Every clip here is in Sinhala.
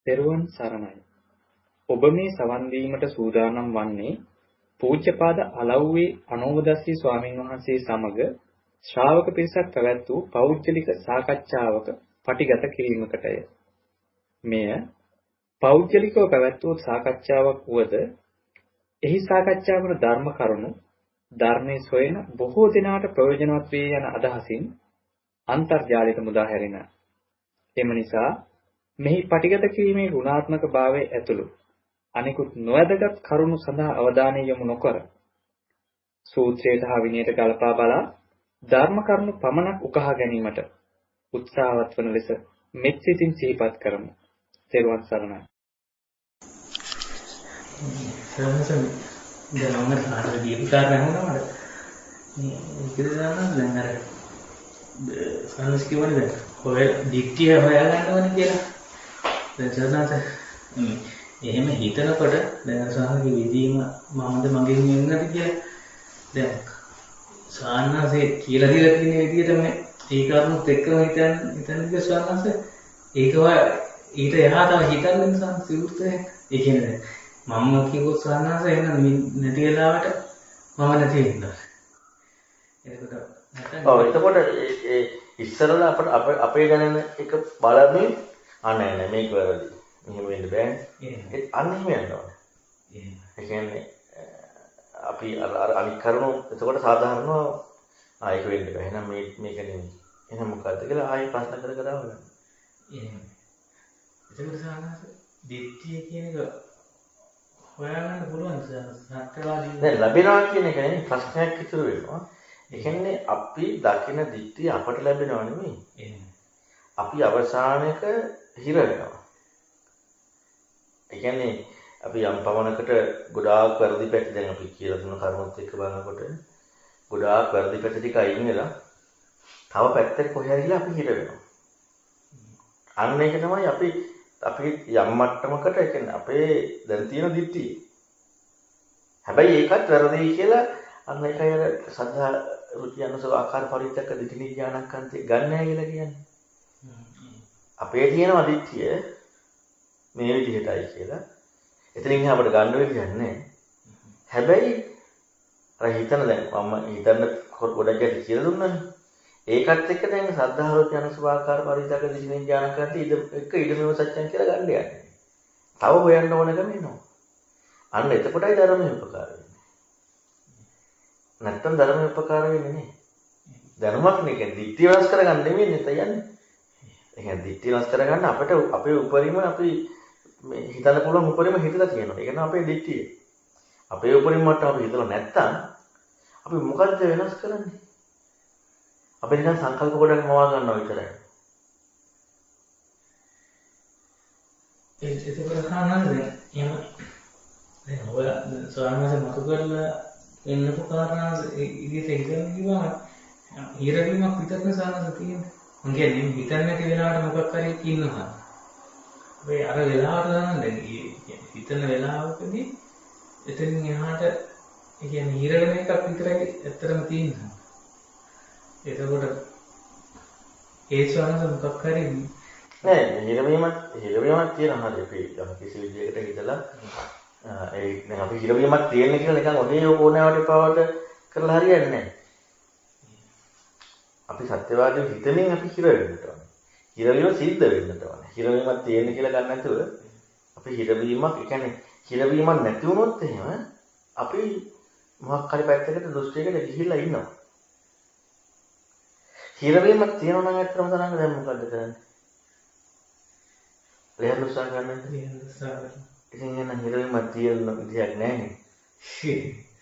තෙරුවන් සරණයි. ඔබ මේ සවන් දීමට සූදානම් වන්නේ පූජ්‍යපාද අලව්වේ අනෝමදස්සී ස්වාමීන් වහන්සේ සමග ශ්‍රාවක පිරිසක් පැවැත් වූ පෞද්ගලික සාකච්ඡාවක පටිගත කිරීමකටය. මෙය පෞද්ගලිකව පැවැත් වූ සාකච්ඡාවක් වුවද එහි සාකච්ඡාවන ධර්ම කරුණු ධර්මයේ සොයන බොහෝ දෙනාට ප්‍රයෝජනවත් වේ යන අදහසින් අන්තර්ජාලයට මුදා හැරෙන. එම නිසා මෙහි පටිගත කිරීමේ ගුණාත්මක භාවයේ ඇතුළු අනිකුත් නොවැදගත් කරුණු සඳහා අවධානය යොමු නොකර සූත්‍රයට හා විනයට ගලපා බලා ධර්ම කරුණු පමණක් උකහා ගැනීමට උත්සාහවත් වන ලෙස මෙත් සිතින් සිහිපත් කරමු. තෙරුවන් සරණයි. දැන් මම කාටද දීපු කාරණා වුණාද? මේ ඉතිරිදාන දැන් අර සානස් කියවනේ දැන් ඔය දික්තිය හොයාගන්න ඕනේ කියලා. දැන් සානස් එහෙම හිතනකොට දැන් සානගේ විදීම මමද මගෙන් වෙන්නද කියලා. දැන් සානසේ කියලා දීලා තියෙන විදිහට මේ ඒ කරුණුත් එක්කම හිතන්නේ සානස් ඒක ඊට එහා තව හිතන්න සානස් විරුද්ධයි. ඒ කියන්නේ මම කිව්වොත් සානස් එහෙනම් නැති වෙලාවට මම නැති වෙනවා. එතකොට ඒ ඉස්සරලා අපේ දැනෙන එක බලමින් නෑ මේක වැරදි. මෙහෙම වෙන්න බෑනේ. අන්න එහෙම යනවා. ඒ කියන්නේ අපි අර අනික් කරුණු එතකොට සාධාරණව ඒක වෙන්න බෑ. එහෙනම් මේක නෙමෙයි. එහෙනම් මොකද්ද කියලා ආයෙ ප්‍රශ්න කර කර බලන්න. එහෙම. එතකොට සානස දිට්ඨිය කියන එක හොයාගන්න පුළුවන් සත්‍යවාදී. දැන් ලැබෙනවා කියන එක නෙමෙයි ප්‍රශ්නයක් ඉතුරු වෙනවා. ඒ කියන්නේ අපි දකින දිට්ඨිය අපට ලැබෙනව නෙමෙයි. අපි අවසානයක හිර වෙනවා. ඒ කියන්නේ අපි යම් පවණකට ගොඩාක් වැඩි පැති දැන් අපි කියලා දුන්න කර්මොත් එක්ක බලනකොට ගොඩාක් වැඩි පැති ටික අයින් වෙලා තව පැත්තක කොහේ හරිලා අපි හිර වෙනවා. අන්න ඒක තමයි අපි යම් මට්ටමකට ඒ කියන්නේ අපේ දැන් තියෙන දිට්ඨිය. හැබැයි ඒකත් වැරදි කියලා අන්න ඒකයි අර සද්ධා රුචි අනුසව ආකාර පරිත්‍යාග දිට්ඨි ඥානකන්තේ ගන්න නැහැ කියලා කියන්නේ. අපේ තියෙන අදිට්ඨිය මේ විදිහටයි කියලා. එතනින් අපිට ගන්න විදිහක් නැහැ. හැබැයි අර හිතන දැන් මම හිතන්න ගොඩක් ගැටි කියලා දුන්නානේ. ඒකත් එක්ක දැන් සද්ධා රුචි අනුසව ආකාර පරිත්‍යාග දිට්ඨි ඥානකන්තේ ඉදමෙව සත්‍යං කියලා ගන්න යන්නේ. තව හොයන්න ඕනකම එනවා. අන්න එතකොටයි ධර්මයේ උපකාර වෙන්නේ. නැත්තම් ධර්මයේ උපකාර වෙන්නේ නැහැ. ධර්මයක් නේ කියන්නේ දිට්ඨිය වෙනස් කරගන්න නෙමෙයි නේද යන්නේ. ඒ කියන්නේ දිට්ඨිය වෙනස් කරගන්න අපිට අපේ උපරිම අපි මේ හිතන්න පුළුවන් උපරිම හිතලා තියෙනවා. ඒක නම අපේ දිට්ඨිය. අපේ උපරිම මට්ටම අපි හිතලා නැත්තම් අපි මොකද්ද වෙනස් කරන්නේ? අපි නිකන් සංකල්ප ගොඩක් මවා ගන්නවා විතරයි. ඒක කරහනන්නේ එහෙම දැන් ඔය සාමාන්‍යයෙන් මතු කරලා එන්නකො කාරණා ඉදිරියට හිතන්න කිව්වම හිරවීමක් විතරනේ සාමාන්‍යයෙන් තියෙන්නේ. මං කියන්නේ හිතන්නේ නැති වෙලාවට මොකක් හරි ඉන්නවා. ඔය අර වෙලාවට ගන්න දැන් හිතන වෙලාවකදී එතනින් එහාට ඒ කියන්නේ හිර වෙන එකක් විතරයි ඇත්තටම තියෙන්නේ. එතකොට ඒ සාමාන්‍යයෙන් මොකක් හරි නෑ හිරවීමක් තියෙනවා හරි අපි කිසි විදියකට හිතලා ඒ දැන් අපි හිරවීමක් තියෙන කියලා නිකන් ඔහේ ඕනෑවට පවට කරලා හරියන්නේ නැහැ. අපි සත්‍යවාදී හිතමින් අපි හිර වෙන්න ඕනේ. හිරවීම සිද්ධ වෙන්න ඕනේ. හිරවීමක් තියෙන කියලා ගන්න නැතුව අපි හිරවීමක් ඒ කියන්නේ හිරවීමක් නැති වුණොත් එහෙම අපි මොකක් හරි පැත්තකට දෘෂ්ටියකට ගිහිල්ලා ඉන්නවා. හිරවීමක් තියෙනවා නම් ඇත්තටම තරංග දැන් මොකද්ද කරන්නේ? ලෙහන් උත්සාහ ගන්න ඉතින් එන හිරවීමක් තියෙන විදියක් නැහැ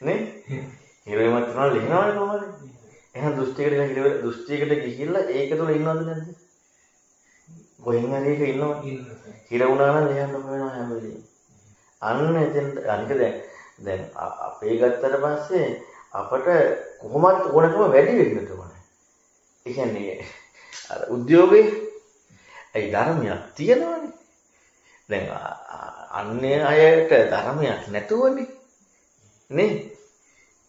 නේ හිරවීමක් කරනවා ලෙහනවනේ කොහොමද එහෙනම් දෘෂ්ටියකට ගිහිල්ලා ඒක තුල ඉන්නවද නැද්ද කොහෙන් හරි එක ඉන්නවා හිර වුණා නම් ලෙහන්න වෙනවා හැම වෙලේම අන්න එතෙන් අනික දැන් අපේ ගත්තට පස්සේ අපට කොහොමද ඕනකම වැඩි වෙන්න ඕනේ ඒ කියන්නේ අර උද්‍යෝගේ ඒ ධර්මයක් තියෙනවනේ දැන් අන්‍ය අයට ධර්මයක් නැතුවනේ නේ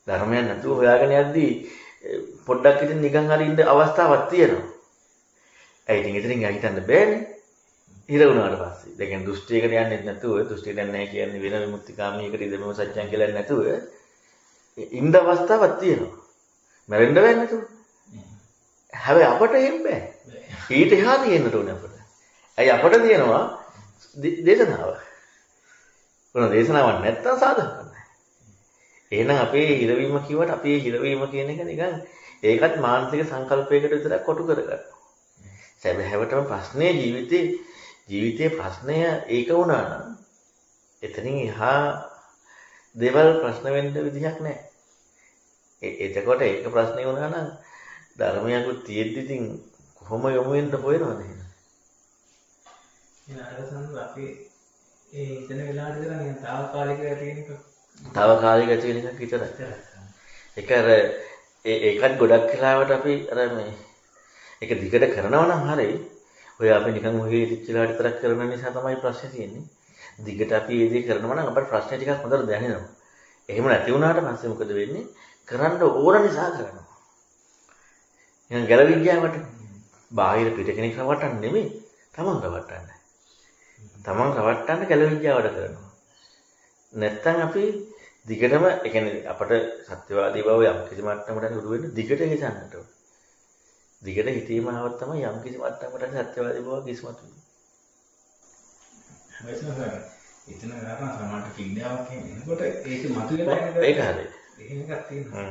ධර්මයක් නැතුව හොයාගෙන යද්දී පොඩ්ඩක් ඉතින් නිකන් හරි ඉන්න අවස්ථාවක් තියෙනවා. ඒ ඉතින් එතනින් හිතන්න බෑනේ. හිර වුණාට පස්සේ. ඒ කියන්නේ දෘෂ්ටියකට යන්නේ නැතුව, දෘෂ්ටියට යන්නේ නැහැ කියන්නේ වෙන විමුක්තිකාමීකට ඉදමම සත්‍යං කියලා නැතුව ඉන්න අවස්ථාවක් තියෙනවා. මැරෙන්න බෑ නේද? හැබැයි අපට එහෙම බෑ. ඊට එහා තියෙන්නට ඕනේ අපට. ඇයි අපට තියෙනවා දේශනාව. මොන දේශනාවක් නැත්තම් සාධක නැහැ. එහෙනම් අපේ හිරවීම කිව්වට අපේ හිරවීම කියන එක නිකන් ඒකත් මානසික සංකල්පයකට විතරක් කොටු කරගන්නවා. සැබෑවටම ප්‍රශ්නේ ජීවිතයේ ප්‍රශ්නය ඒක වුණා නම් එතනින් එහා දේවල් ප්‍රශ්න වෙන්න විදිහක් නැහැ. එතකොට ඒක ප්‍රශ්නේ වුණා නම් ධර්මයක් තියෙද්දි ඉතින් කොහොම යොමු වෙන්න හොයනවද එහෙනම්? අරසන් අපි එතන වෙලාවට විතර නිකන් తాවකාලික තියෙන එක. తాවකාලික තියෙන එකක් විතරයි. ඒක අර ඒකත් ගොඩක් වෙලාවට අපි අර මේ ඒක දිගට කරනවා නම් හරි. ඔය අපි නිකන් ඔහේ ඉච්චලාට විතරක් කරන නිසා තමයි ප්‍රශ්නේ තියෙන්නේ. දිගට අපි මේ දේ කරනවා නම් අපේ ප්‍රශ්නේ ටිකක් හොඳට දැනෙනවා. එහෙම නැති වුණාට පස්සේ මොකද වෙන්නේ? කරන්න ඕන නිසා කරනවා. නිකන් ගැලවි ගියාමට බාහිර පිට කෙනෙක් රවට්ටන්න නෙමෙයි. තමන් රවට්ටන්න. තමන් රවට්ටන්න ගැලවි ගියාවට කරනවා. නැත්තම් අපි දිගටම ඒ කියන්නේ අපට සත්‍යවාදී බව යම් කිසි මට්ටමකට උරු වෙන්න දිගට හිතන්නට ඕන. දිගට හිතීම ආවත් තමයි යම් කිසි මට්ටමකට සත්‍යවාදී බව කිස්මතු වෙන්නේ. හැබැයි එතන ගන්න සමාජ කිඩ්ඩාවක් එනකොට ඒක මතුවලා ඒක හරි. එහෙම එකක් තියෙනවා.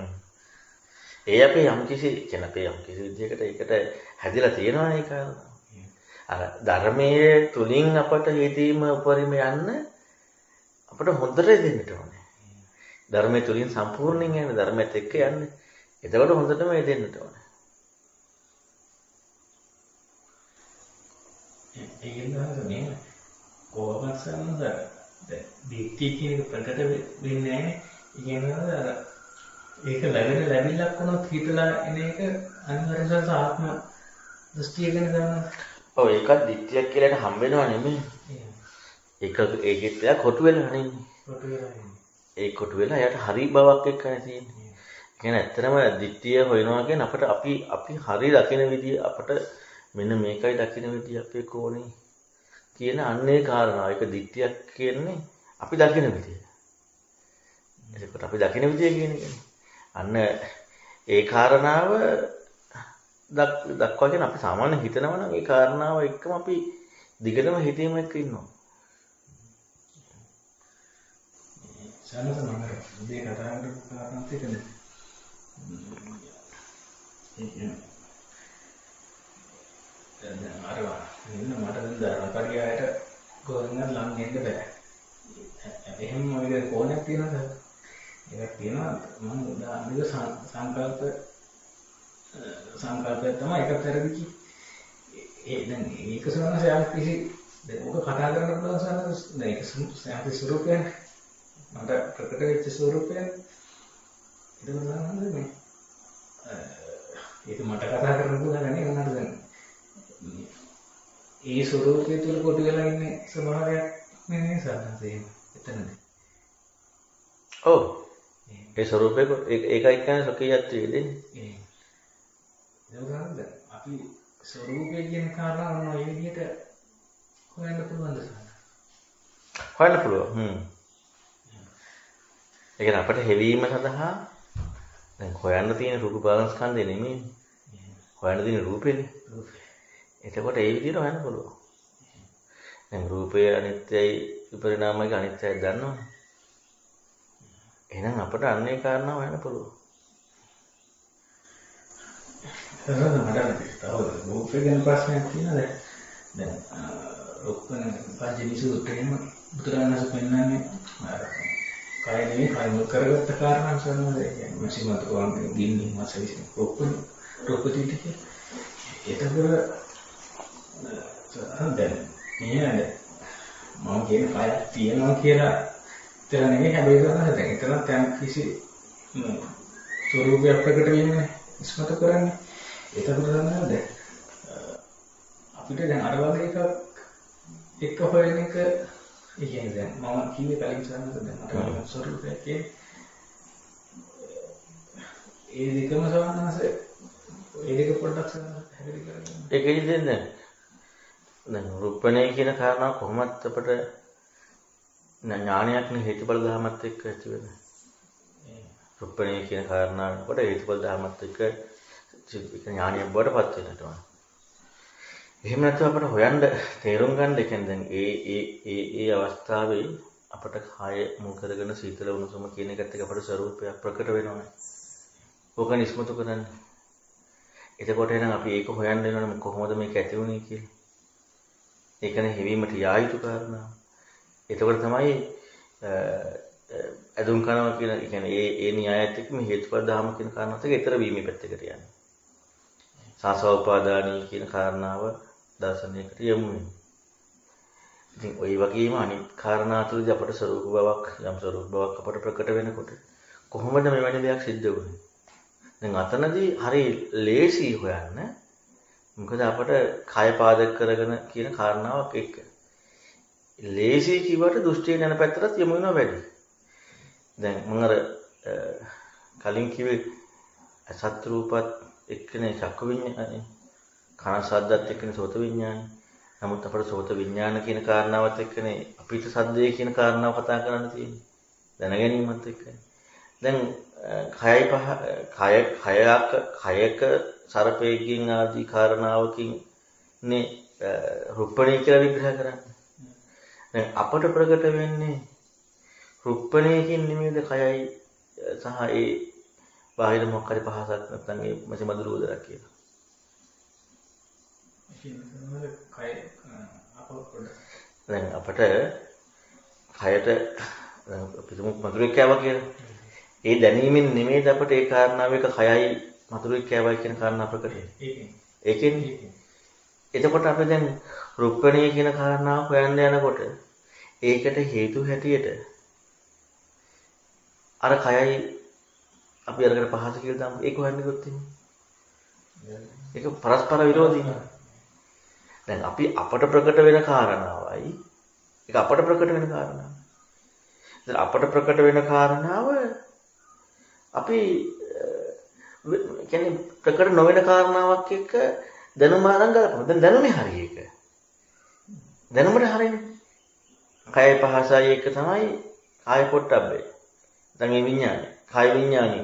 ඒ අපේ යම් කිසි කියන අපේ යම් කිසි විදිහකට ඒකට හැදිලා තියෙනවා ඒක. අර ධර්මයේ තුලින් අපට හිතීම උපරිම යන්න අපට හොඳට දෙන්නට ඕනේ. ධර්මයේ තුලින් සම්පූර්ණයෙන් යන්නේ ධර්මයත් එක්ක යන්නේ. එතකොට හොඳටම ඒ දෙන්නට ඕනේ. ඒකෙන් තමයි කොහොමද සම්මත දීප්ති කියන එක ප්‍රකට වෙන්නේ නැහැ. ඉගෙනනවා අර ඒක ලැබිලක් වුණොත් හිතලා එන එක අනිවාර්යයෙන්ම ආත්ම දෘෂ්ටිය ගැන ගන්නවා. ඔව් ඒකත් දිට්ඨියක් කියලා හම්බ වෙනව නෙමෙයි. ඒකෙත් එයා කොටු වෙලා නෙමෙයි. ඒ කොටු වෙලා එයාට හරි බවක් එක්කයි තියෙන්නේ. කියන්නේ ඇත්තටම දිට්ඨිය හොයනවා කියන්නේ අපිට අපි හරි දකින විදිය අපිට මෙන්න මේකයි දකින විදිය අපේ කෝණේ කියන අන්නේ කාරණාව. ඒක දිට්ඨියක් කියන්නේ අපි දකින විදිය. ඒකට අපි දකින විදිය කියන්නේ අන්න ඒ කාරණාව දක්වා කියන අපි සාමාන්‍ය හිතනවා නම් ඒ කාරණාව එක්කම අපි දිගටම හිතීම එක්ක ඉන්නවා. සාමාන්‍යයෙන් මම මේ කතා කරපු කාරණාත් එක්කනේ. අරවා මෙන්න මට දැන් දරපරියායට ගෝරෙන් ලම් වෙන්න බෑ. එහෙම මොකද කොහොමද තියෙනවද? ඒක තියෙනවා මම උදාහරණයක් සංකල්පය තමයි එකක් කරගිකි. ඒ දැන් ඒක සමහරවිට යාම කිසි දැන් ඔක කතා කරන්න පුළුවන් සමහරවිට දැන් ඒක සාහිත්‍ය ස්වරූපය මට ප්‍රකට වෙච්ච ස්වරූපය ඒක තමයි මේ ඒක මට කතා කරන්න පුළුවන් නේ මොනවද දැන් ඒ ස්වරූපය තුල කොට වෙලා ඉන්නේ ස්වභාවයක් නෙමෙයි සාධනසේ එතනදී. ඔව්. ඒ ස්වරූපේ ඒකයි කියන්නේ සොකියත්වයේ දෙන්නේ. ඒක අපි ස්වරූපය කියන කාරණාව මොන ඒ විදිහට හොයන්න පුළුවන්ද සාධන? හොයන්න පුළුවන්. ඒ කියන්නේ අපිට හැවීම සඳහා දැන් හොයන්න තියෙන රූප බාලන්ස් ස්කන්ධය නෙමෙයි. හොයන්න තියෙන රූපේනේ. එතකොට ඒ විදිහට හොයන්න පුළුවන්. දැන් රූපය අනිත්‍යයි විපරිණාමයි අනිත්‍යයි දන්නවනේ. එහෙනම් අපිට අන්නේ කාරණා හොයන්න පුළුවන්. එහෙනම් මට තව රූපය ගැන ප්‍රශ්නයක් තියෙනවා දැන් රූපන පංචනි සූත්‍රයේම බුදුරජාණන් පෙන්නන්නේ කය නෙවෙයි කය මුල් කරගත්ත කාරණා සම්බන්ධව කියන්නේ මසිමත් කොහොමද ගින්නේ මාසෙවිස රූපතිතික ඒතකොට දැන් කියන්නේ මම කියන කය තියෙනවා කියලා විතර නෙමෙයි හැබැයි කරන්නේ දැන් එතනත් යම් කිසි ස්වරූපයක් ප්‍රකට වෙන්නේ ඉස්මතු කරන්නේ ඒතකොට තමයි දැන් අපිට දැන් අර වගේ එකක් එක්ක හොයන එක ඒ කියන්නේ දැන් මම කිව්වේ කලින් සම්මත දැන් මට ස්වරූපයක් කියන්නේ ඒ දෙකම සමානස ඒ දෙක පොඩ්ඩක් පැහැදිලි කරගන්න. ඒකෙදි දෙන්නේ දැන් රූපණය කියන කාරණාව කොහොමද අපිට ඥානයක් නේ හේතුඵල ධර්මات එක්ක ඇති වෙන්නේ. රූපණය කියන කාරණාවට හේතුඵල ධර්මات එක්ක ඥානියක් බවට පත් වෙන්නට ඕන. එහෙම නැත්නම් අපිට හොයන්න තේරුම් ගන්න දෙකෙන් දැන් ඒ අවස්ථාවේ අපට කාය මුල් කරගෙන සීතල උණුසුම කියන එකට අපට ස්වરૂපයක් ප්‍රකට වෙනවා. ඕක නිස්මතු කරන්නේ. එතකොට එහෙනම් අපි ඒක හොයන්න වෙනවනේ කොහොමද මේක ඇති වුනේ කියලා. ඒකනේ හැවීමට යා යුතු කාරණා. එතකොට තමයි අදුම් කරනවා කියන කියන්නේ ඒ න්‍යායත් එක්ක මේ හේතුඵල ධර්ම කියන කාරණාවත් එක්ක ඊතර වීමේ පැත්තකට යන්නේ. සාසෝපාදානී කියන කාරණාව දර්ශනයකට යමු වෙනවා. ඉතින් ওই වගේම අනිත් කාරණා තුළදී අපට ස්වરૂප බවක් යම් ස්වરૂප බවක් අපට ප්‍රකට වෙනකොට කොහොමද මෙවැනි දෙයක් සිද්ධ වෙන්නේ? දැන් අතනදී හරි ලේසි හොයන්න. මොකද අපට කය පාදක කරගෙන කියන කාරණාවක් එක්ක. ලේසි කිව්වට දෘෂ්ටිය යන පැත්තට යමු වෙනවා වැඩි. දැන් මම අර කලින් කිව්වේ අසත් රූපත් එක්කනේ චක්ක විඤ්ඤාණය. කන ශබ්දත් එක්කනේ සෝත විඤ්ඤාණය. නමුත් අපේ සෝත විඥාන කියන කාරණාවත් එක්කනේ අපිට සද්දේ කියන කාරණාව කතා කරන්න තියෙන්නේ. දැනගැනීමත් එක්කනේ. දැන් කයක සරපේකින් ආදී කාරණාවකින් නේ රුප්පණී කියලා විග්‍රහ කරන්නේ. දැන් අපට ප්‍රකට වෙන්නේ රුප්පණීකින් නෙමෙයිද කයයි සහ ඒ බාහිර මොකක් හරි පහසක් නැත්නම් ඒ මැසි මදුරු උදරක් කියලා. දැන් අපට කයට අපි තුමු මధుරයක් කෑවා කියලා. ඒ දැනීමෙන් නෙමෙයිද අපට ඒ කාරණාව එක කයයි මధుරයක් කෑවයි කියන කාරණා ප්‍රකට වෙන්නේ. ඒකෙන්නේ. එතකොට අපි දැන් රුප්පණී කියන කාරණාව හොයන්න යනකොට ඒකට හේතු හැටියට අර කයයි අපි අරගෙන පහස කියලා දාමු. ඒක හොයන්න ගියොත් ඒක පරස්පර විරෝධී නේ. දැන් අපි අපට ප්‍රකට වෙන කාරණාවයි ඒක අපට ප්‍රකට වෙන කාරණාව. දැන් අපට ප්‍රකට වෙන කාරණාව අපි කියන්නේ ප්‍රකට නොවන කාරණාවක් එක්ක දැනුම අරන් ගලපනවා. දැන් දැනුමේ හරිය ඒක. දැනුමට හරියනේ. කය පහසයි එක තමයි කාය පොට්ටබ්බේ. දැන් මේ විඥානය, කාය විඥානය.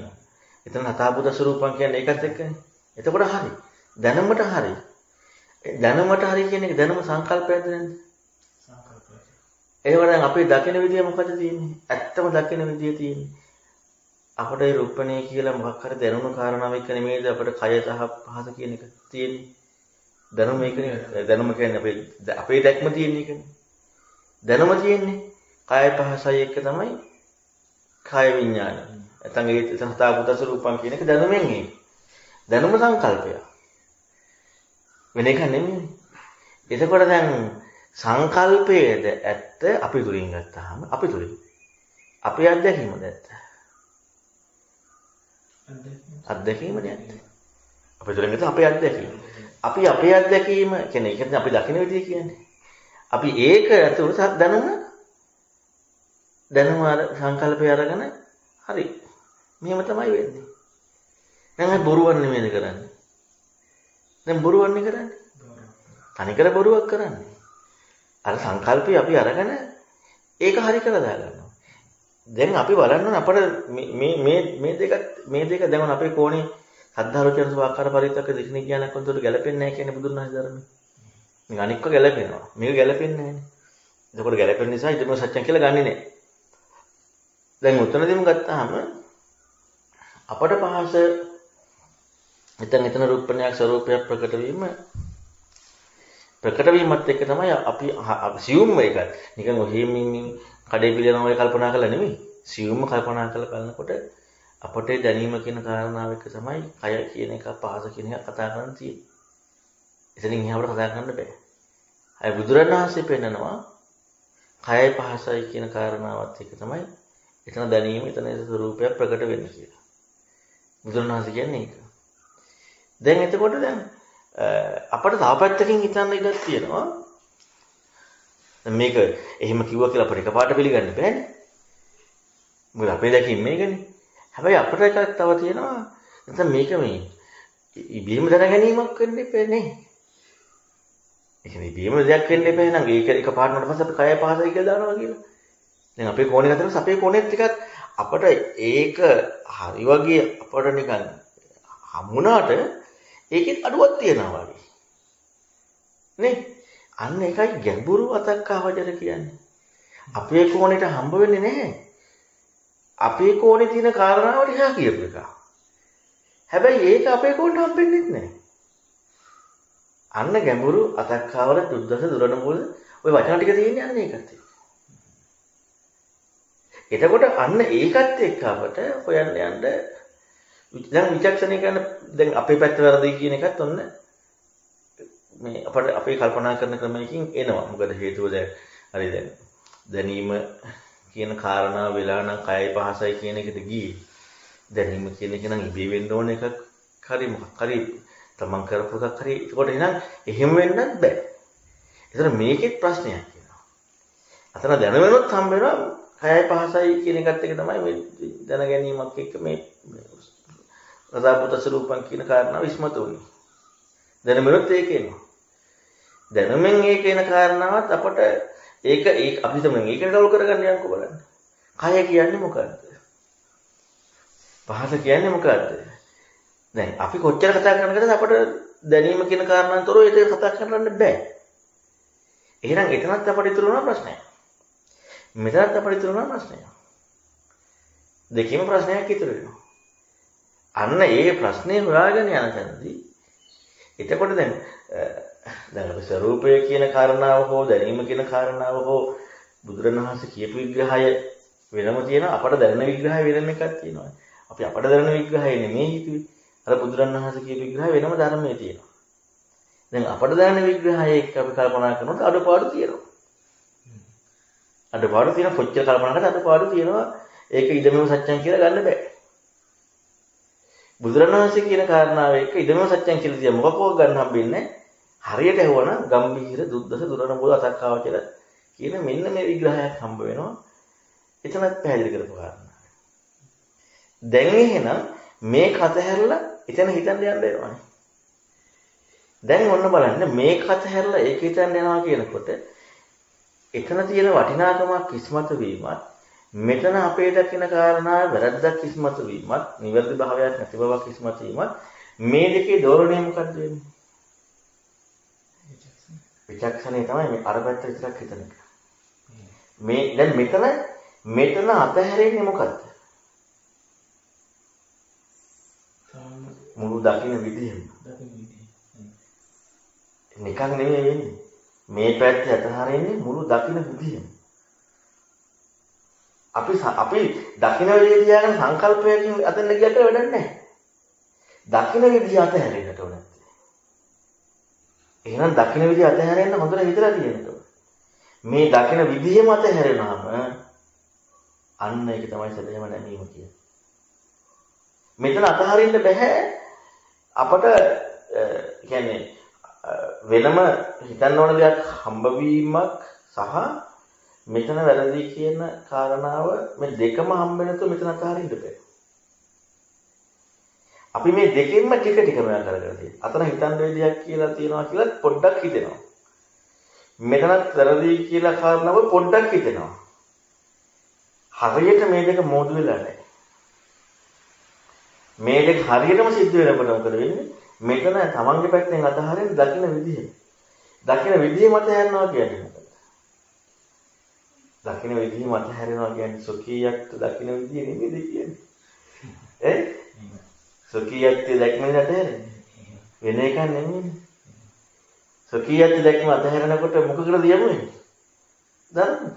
එතන හතාපුත ස්වරූපම් කියන්නේ ඒකත් එක්කනේ. එතකොට හරි. දැනුමට හරි. දැනුමට හරි කියන එක දැනුම සංකල්පයක්ද නැද්ද? සංකල්පයක්. ඒකවල දැන් අපි දකින විදිය මොකද තියෙන්නේ? ඇත්තම දකින විදිය තියෙන්නේ. අපට ඒ රූපණේ කියලා මොකක් හරි දැනුණු කාරණාවක් එක්ක නෙමෙයිද අපිට කය සහ පහස කියන එක තියෙන්නේ. දැනුම ඒකනේ. දැනුම කියන්නේ අපේ දැක්ම තියෙන එකනේ. දැනුම තියෙන්නේ කය පහසයි එක්ක තමයි කාය විඥානය. නැත්නම් ඒ සත්‍යාපුත ස්වරූපම් කියන එක දැනුමෙන් ඒක. දැනුම සංකල්පය. වෙන එක නෙමෙයි. එතකොට දැන් සංකල්පයේද ඇත්ත අපි තුලින් ගත්තාම අපි තුලින්. අපේ අත්දැකීමද ඇත්ත. අත්දැකීමද ඇත්ත. අපි තුලින් ගත්ත අපේ අත්දැකීම. අපි අපේ අත්දැකීම කියන්නේ ඒක අපි දකින විදිය කියන්නේ. අපි ඒක ඇතුළත දැනුම අර සංකල්පය අරගෙන හරි මෙහෙම තමයි වෙන්නේ. දැන් අපි බොරුවක් නෙමෙයිද කරන්නේ. දැන් බොරුවන්නේ කරන්නේ. තනිකර බොරුවක් කරන්නේ. අර සංකල්පය අපි අරගෙන ඒක හරි කරලා දාගන්නවා. දැන් අපි බලන්න අපිට මේ දෙක දැන් අපේ කෝණේ සද්ධාරුචන සවාකාර පරිත්තක දෙකනේ කියනක් වන්දට ගැලපෙන්නේ නැහැ කියන්නේ බුදුන් වහන්සේ ධර්මයේ. මේක අනික්ක ගැලපෙනවා. මේක ගැලපෙන්නේ නැහැනේ. එතකොට ගැලපෙන නිසා ඉදම සත්‍යම් කියලා ගන්නෙ නැහැ. දැන් උතනදීම ගත්තාම අපට පහස එතන රූපණයක් ස්වરૂපයක් ප්‍රකට වීමත් එක්ක තමයි අපි සියුම් එක නිකන් ඔහෙම කඩේ පිළියනවා වගේ කල්පනා කරලා නෙමෙයි සියුම්ම කල්පනා කරලා බලනකොට අපට දැනීම කියන කාරණාව එක තමයි කය කියන එක පහස කියන එක කතා කරන්න තියෙන්නේ. එතනින් එහාට කතා කරන්න බෑ. අය බුදුරණවහන්සේ පෙන්නනවා කයයි පහසයි කියන කාරණාවත් එක තමයි එතන දැනීම එතන ස්වરૂපයක් ප්‍රකට වෙන්නේ කියලා. බුදුරණවහන්සේ කියන්නේ ඒක. දැන් එතකොට දැන් අපිට තව පැත්තකින් හිතන්න ඉඩක් තියෙනවා. මේක එහෙම කිව්වා කියලා අපිට එකපාරට පිළිගන්න බෑනේ. මොකද අපේ දැකීම මේකනේ. හැබැයි අපිට එකක් තව තියෙනවා. නැත්නම් මේක මේ ඉබේම දැන ගැනීමක් වෙන්න එපා නේ. ඒ කියන්නේ ඉබේම දෙයක් වෙන්න එපා නං. ඒක එකපාරට පස්සේ අපි කය පහසයි කියලා දානවා කියලා. දැන් අපේ කෝණේ ගත්තොත් අපේ කෝණෙත් ටිකක් අපට ඒක හරි වගේ අපට නිකන් හම්ුණාට ඒකෙත් අඩුවක් තියෙනවා වගේ. නේ? අන්න ඒකයි ගැඹුරු අතක්කාවචර කියන්නේ. අපේ කෝණයට හම්බ වෙන්නේ නැහැ. අපේ කෝණේ තියෙන කාරණාවට එහා කියපු එක. හැබැයි ඒක අපේ කෝණයට හම්බෙන්නේ නැහැ. අන්න ගැඹුරු අතක්කාවල දුද්දස දුරන මුල ওই වචන ටික තියෙන්නේ අන්න ඒකත් එක්ක. එතකොට අන්න ඒකත් එක්ක අපට හොයන්න යන්න දැන් විචක්ෂණය කරන දැන් අපේ පැත්ත වැරදි කියන එකත් ඔන්න මේ අපට අපේ කල්පනා කරන ක්‍රමයකින් එනවා. මොකද හේතුව දැන් හරි දැන් දැනීම කියන කාරණාව වෙලා නම් කයයි පහසයි කියන එකට ගියේ. දැනීම කියන එක නම් ඉබේ වෙන්න ඕන එකක් හරි මොකක් හරි තමන් කරපු එකක් හරි. ඒකට එහෙනම් එහෙම වෙන්නත් බෑ. ඒතර මේකෙත් ප්‍රශ්නයක් කියනවා. අතන දැනවෙනොත් හම්බ වෙනවා කයයි පහසයි කියන එකත් එක තමයි මේ දැන ගැනීමක් එක්ක මේ රසාපුත ස්වරූපං කියන කාරණාව ඉස්මතු වෙන්නේ. දැනවෙනොත් ඒක එනවා. දැනුමෙන් ඒක එන කාරණාවත් අපට ඒක අපි තමයි මේකට ඩවුල් කරගන්න යන්නකෝ බලන්න. කය කියන්නේ මොකද්ද? පහස කියන්නේ මොකද්ද? දැන් අපි කොච්චර කතා කරනකද අපට දැනීම කියන කාරණාවෙන් තොරව ඒක කතා කරන්න බෑ. එහෙනම් එතනත් අපට ඉතුරු වෙන ප්‍රශ්නයක්. මෙතනත් අපට ඉතුරු වෙන ප්‍රශ්නයක්. දෙකේම ප්‍රශ්නයක් ඉතුරු වෙනවා. අන්න ඒ ප්‍රශ්නේ හොයාගෙන යන තැනදී එතකොට දැන් අපි ස්වરૂපය කියන කාරණාව හෝ දැනීම කියන කාරණාව හෝ බුදුරණවහන්සේ කියපු විග්‍රහය වෙනම තියෙනවා. අපට දැනෙන විග්‍රහය වෙනම එකක් තියෙනවා. අපි අපට දැනෙන විග්‍රහය නෙමෙයි හිතුවේ. අර බුදුරණවහන්සේ කියපු විග්‍රහය වෙනම ධර්මයේ තියෙනවා. දැන් අපට දැනෙන විග්‍රහය එක්ක අපි කල්පනා කරනකොට අඩපාඩු තියෙනවා. අඩපාඩු තියෙන කොච්චර කල්පනා කරත් අඩපාඩු තියෙනවා. ඒක ඉදමෙම සත්‍යං කියලා ගන්න බෑ. බුදුරණවහන්සේ කියන කාරණාව එක්ක ඉදමෙම සත්‍යං කියලා තිය මොකකෝ ගන්න හම්බෙන්නේ හරියට ඇහුවනම් ගම්භීර දුද්දස දුරන මුල අතක්කාව කියලා කියන මෙන්න මේ විග්‍රහයක් හම්බ වෙනවා. එතනත් පැහැදිලි කරපු කාරණා. දැන් එහෙනම් මේක අතහැරලා එතන හිතන්න යන්න වෙනවානේ. දැන් ඔන්න බලන්න මේක අතහැරලා ඒක හිතන්න යනවා කියනකොට එතන තියෙන වටිනාකමක් ඉස්මතු වීමත් මෙතන අපේ දකින කාරණා වැරද්දක් ඉස්මතු වීමත් නිවැරදි භාවයක් නැති බවක් ඉස්මතු වීමත් මේ දෙකේ දෝරණය මොකද්ද වෙන්නේ? විචක්ෂණය තමයි මේ අර පැත්ත විතරක් හිතන එක. මේ දැන් මෙතන අතහැරෙන්නේ මොකද්ද? මුළු දකින්න විදිහම. නිකන් නෙමෙයි වෙන්නේ. මේ පැත්ත අතහැරෙන්නේ මුළු දකින්න විදිහම. අපි දකින්න විදිහ තියාගෙන සංකල්පයකින් අතෙන් ගියට වැඩක් නැහැ. දකින්න විදිහ අතහැරෙන්නට ඕනේ. එහෙනම් දකින්න විදිහ අතහැරෙන්න හොඳට හිතලා තියෙනවා. මේ දකින්න විදිහම අතහැරෙනවාම අන්න ඒක තමයි සැදෙම නැමීම කියන්නේ. මෙතන අතහරින්න බෑ අපට කියන්නේ වෙනම හිතන්න ඕන දෙයක් හම්බවීමක් සහ මෙතන වැරදි කියන කාරණාව මේ දෙකම හම්බ වෙනතු මෙතන අතහරින්න බෑ. අපි මේ දෙකෙන්ම ටික ටික මෙයා කරගෙන තියෙනවා. අතන හිතන්න විදියක් කියලා තියෙනවා කියලා පොඩ්ඩක් හිතෙනවා. මෙතනත් වැරදි කියලා කාරණාව පොඩ්ඩක් හිතෙනවා. හරියට මේ දෙක මෝදු වෙලා නැහැ. මේ දෙක හරියටම සිද්ධ වෙනකොට මොකද වෙන්නේ? මෙතන තමන්ගේ පැත්තෙන් අතහරින්න දකින්න විදිය. දකින්න විදිය මත හැරෙනවා කියන්නේ මොකද? දකින්න විදිය මත හැරෙනවා කියන්නේ සොකීයක් දකින්න විදිය නෙමෙයි කියන්නේ. සොකීයක් දැක්මෙන් අතහැරෙන්නේ. වෙන එකක් නෙමෙයි. සොකීයක් දැක්ම අතහැරෙනකොට මොකකටද යමුනේ? ධර්ම.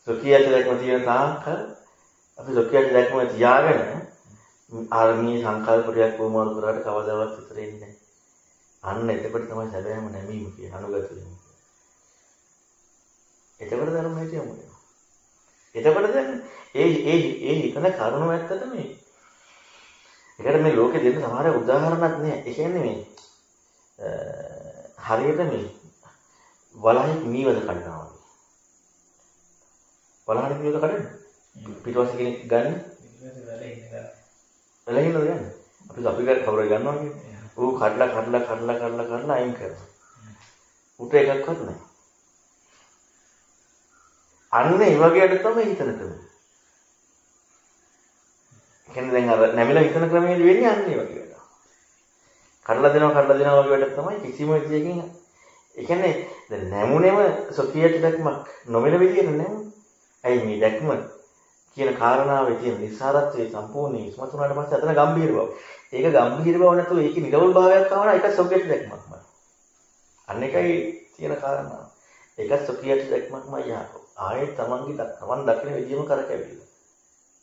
සොකීයක් දැක්ම තියෙන තාක්කල් අපි සොකීයක් දැක්ම තියාගෙන ආර්මී සංකල්පයක් වුණාම කරාට කවදාවත් විතර එන්නේ නැහැ. අන්න එතකොට තමයි සැබෑම නැමීම කියන අනුගත වෙන්නේ. එතකොට ධර්මයට යමු. එතකොට දැන් ඒ හිතන කරුණ වැත්තට මේ ඒකට මේ ලෝකේ දෙන්න සමහර උදාහරණක් නෑ. ඒ කියන්නේ මේ හරියට මේ වලහෙක් මීවද කඩනවා වගේ. වලහෙක් මීවද කඩන්නේ? පිටවස්සේ කෙනෙක් ගන්න. වලහිනද ගන්න. අපි කවුරු ගන්නවා කියන්නේ. ඌ කඩලා අයින් කරනවා. උට එකක්වත් නැහැ. අන්න ඒ වගේට තමයි හිතන ක්‍රමය. කියන්නේ දැන් අර නැමිලා හිතන ක්‍රමයේදී වෙන්නේ අන්න ඒ වගේ වැඩක්. කඩලා දෙනවා වගේ වැඩක් තමයි කිසිම විදියකින්. ඒ කියන්නේ දැන් නැමුනේම සොකියට දැක්මක් නොවන විදියට නැමුනේ. ඇයි මේ දැක්ම කියන කාරණාවේ තියෙන නිස්සාරත්වයේ සම්පූර්ණ ඉස්මතු වුණාට පස්සේ අතන ගැඹීර බව. ඒක ගැඹීර බව නැතුව ඒකේ නිරවුල් භාවයක් ආවම ඒක සොකියට දැක්මක්මයි. අන්න එකයි තියෙන කාරණාව. ඒක සොකියට දැක්මක්මයි ආයේ තමන් දකින විදියම කරකැවිලා.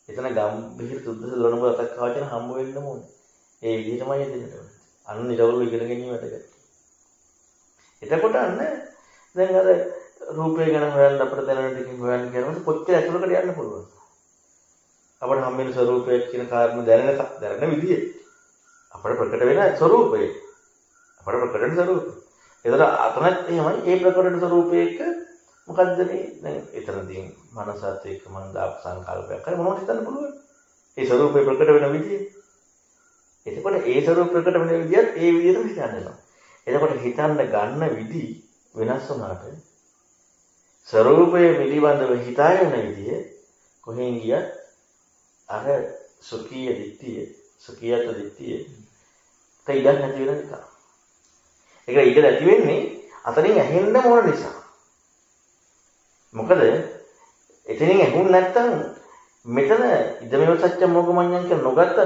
එතන ගැඹීර සුද්ධ දොරම අතක් කාවචන හම්බ වෙන්න ඕනේ. ඒ විදිහටමයි එදිනට ඕනේ. අන්න නිරවුල් ඉගෙන ගැනීම වැදගත්. එතකොට අන්න දැන් අර රූපය ගැන හොයන්න අපිට දැනන දෙකින් හොයන්න කියනකොට කොච්චර ඇතුළකට යන්න පුළුවන්ද? අපිට හම්බෙන ස්වરૂපය කියන කාරණා දැනන විදිය. අපිට ප්‍රකට වෙන ස්වરૂපය. අපිට ප්‍රකට වෙන ස්වરૂපය. ඒතර අතනත් එහෙමයි ඒ ප්‍රකට වෙන ස්වરૂපයක මොකද්ද මේ දැන් එතනදී මනසත් එක්ක මම දාපු සංකල්පයක් හරි මොනවද හිතන්න පුළුවන්? ඒ ස්වરૂපය ප්‍රකට වෙන විදිය. එතකොට ඒ ස්වરૂප ප්‍රකට වෙන විදියත් ඒ විදියටම හිතන්න වෙනවා. එතකොට හිතන්න ගන්න විදි වෙනස් වුණාට ස්වરૂපයේ පිළිබඳව හිතාගෙන විදිය කොහෙන් ගියත් අර සුඛීය දිට්ඨිය සුඛියත් දිට්ඨිය තේියක් නැති වෙන එක. ඒක ඊට නැති වෙන්නේ අතනින් ඇහෙන්න ඕන නිසා. මොකද එතනින් ඇහුන් නැත්තම් මෙතන ඉදමෙව සත්‍ය මොගමඤ්ඤං කියන නොගත්තට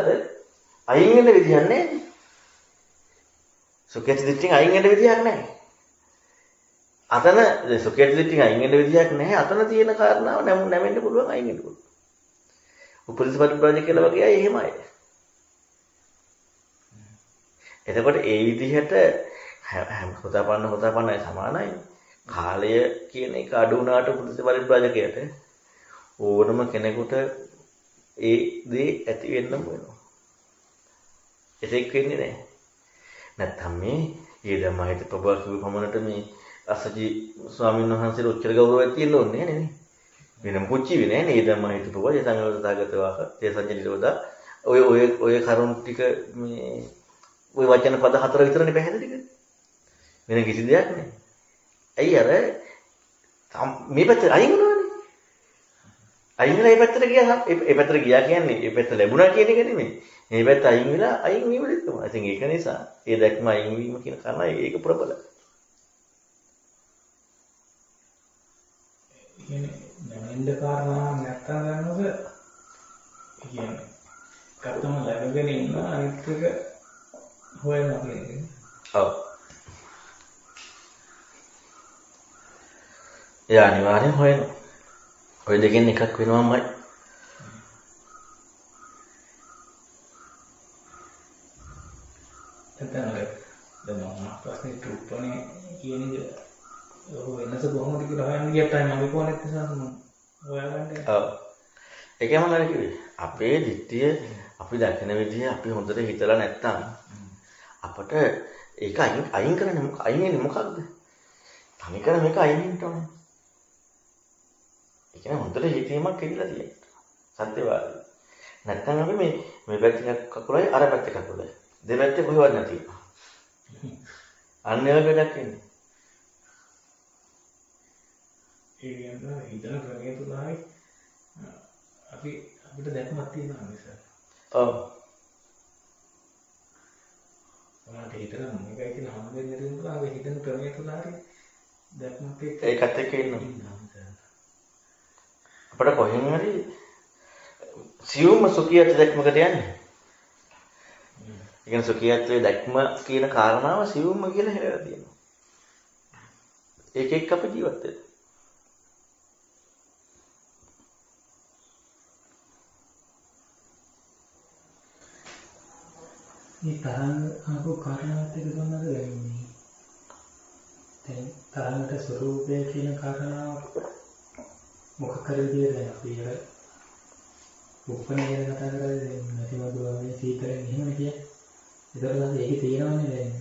අයින් වෙන්න විදියක් නැහැ. සුඛියත් දිට්ඨියෙන් අයින් වෙන්න විදියක් නැහැ. අතන සුඛියත් දිට්ඨියෙන් අයින් වෙන්න විදියක් නැහැ. අතන තියෙන කාරණාව නැමෙන්න පුළුවන් අයින් වෙන්න පුළුවන්. උපරිසපරිප්‍රාජ කියලා වගේ අය එහෙමයි. එතකොට ඒ විදිහට හැම හොතපන්නයි සමානයි. කාලය කියන එක අඩු වුණාට උපරිසපරිප්‍රාජකයට ඕනම කෙනෙකුට ඒ දේ ඇති වෙන්නම වෙනවා. ඒක වෙන්නේ නැහැ. නැත්තම් මේ ඊදමහිත ප්‍රභා කිව්ව පමණට මේ අසජී ස්වාමීන් වහන්සේට උච්චර ගෞරවයක් තියෙන්න ඕනේ නේ. වෙනම කුච්චි වෙන්නේ නැහැ නේද මම හිතපුවා ඒ සංගතතාවගත වාක ඒ සංජනිරෝධා ඔය කරුණ ටික මේ ඔය වචන පද හතර විතරනේ පැහැදිලි කරන්නේ වෙන කිසි දෙයක් නැහැ. ඇයි අර මේ පැත්ත අයින් වුණානේ. අයින් වෙලා මේ පැත්තට ගියා ඒ පැත්තට ගියා කියන්නේ ඒ පැත්ත ලැබුණා කියන එක නෙමෙයි. මේ පැත්ත අයින් වෙලා අයින් වීම දෙකම. ඉතින් ඒක නිසා ඒ දැක්ම අයින් වීම කියන කාරණා ඒක ප්‍රබලයි. නැමෙන්න කාරණා නැත්තම් ගන්නවද? කියන්නේ කර්තම ලැබගෙන ඉන්න අනිත් එක හොයනවා කියන්නේ. ඔව්. ඒ අනිවාර්යෙන් හොයනවා. ඔය දෙකෙන් එකක් වෙනවමයි. දැන් මම ප්‍රශ්නේ ටුප්පනේ කියන එක වෙනස කොහොමද කියලා හොයන්න ගියත් තමයි මගේ ෆෝනෙත් නිසා මම හොයාගන්නේ. ඔව්. ඒකම නේද කිව්වේ. අපේ දිට්ඨිය අපි දකින විදිහ අපි හොඳට හිතලා නැත්තම් අපට ඒක අයින් කරන්නේ අයින් වෙන්නේ මොකක්ද? තනිකර මේක අයින් වෙන්න ඕනේ. ඒ කියන්නේ හොඳට හිතීමක් ඉඳලා තියෙනවා. සත්‍යවාදී. නැත්තම් අපි මේ පැත්ත කකුලයි අර පැත්ත කකුලයි දෙපැත්තේ කොහෙවත් නැති. අන්න ඒක වැඩක් වෙන්නේ. ඒ කියන්නේ හිතන ක්‍රමයේ තුනයි අපිට දැක්මක් තියෙනවා නිසා. ඔව්. ඔයාලට හිතන මේකයි කියන හැම වෙලේම නේද අපි හිතන ක්‍රමයේ තුන හරි දැක්මක් එක්ක ඒකත් එක්ක ඉන්නවා. අපිට කොහෙන් හරි සියුම්ම සුඛියත් දැක්මකට යන්නේ. ඒ කියන්නේ සුඛියත්වයේ දැක්ම කියන කාරණාව සියුම්ම කියලා හිතලා තියෙනවා. ඒක එක්ක අපි ජීවත් වෙනවා. මේ තරංග ආපු කාරණාවත් එක්ක ගන්නද දැනෙන්නේ. දැන් තරංගට ස්වરૂපය කියන කාරණාව මොකක් හරි විදියට අපි අර උප්පන ගැන කතා කරලා දැන් නැතිවදුවාගේ සීතලෙන් එහෙම කියන්නේ. ඒතරම් ඒකේ තියෙනවනේ දැන්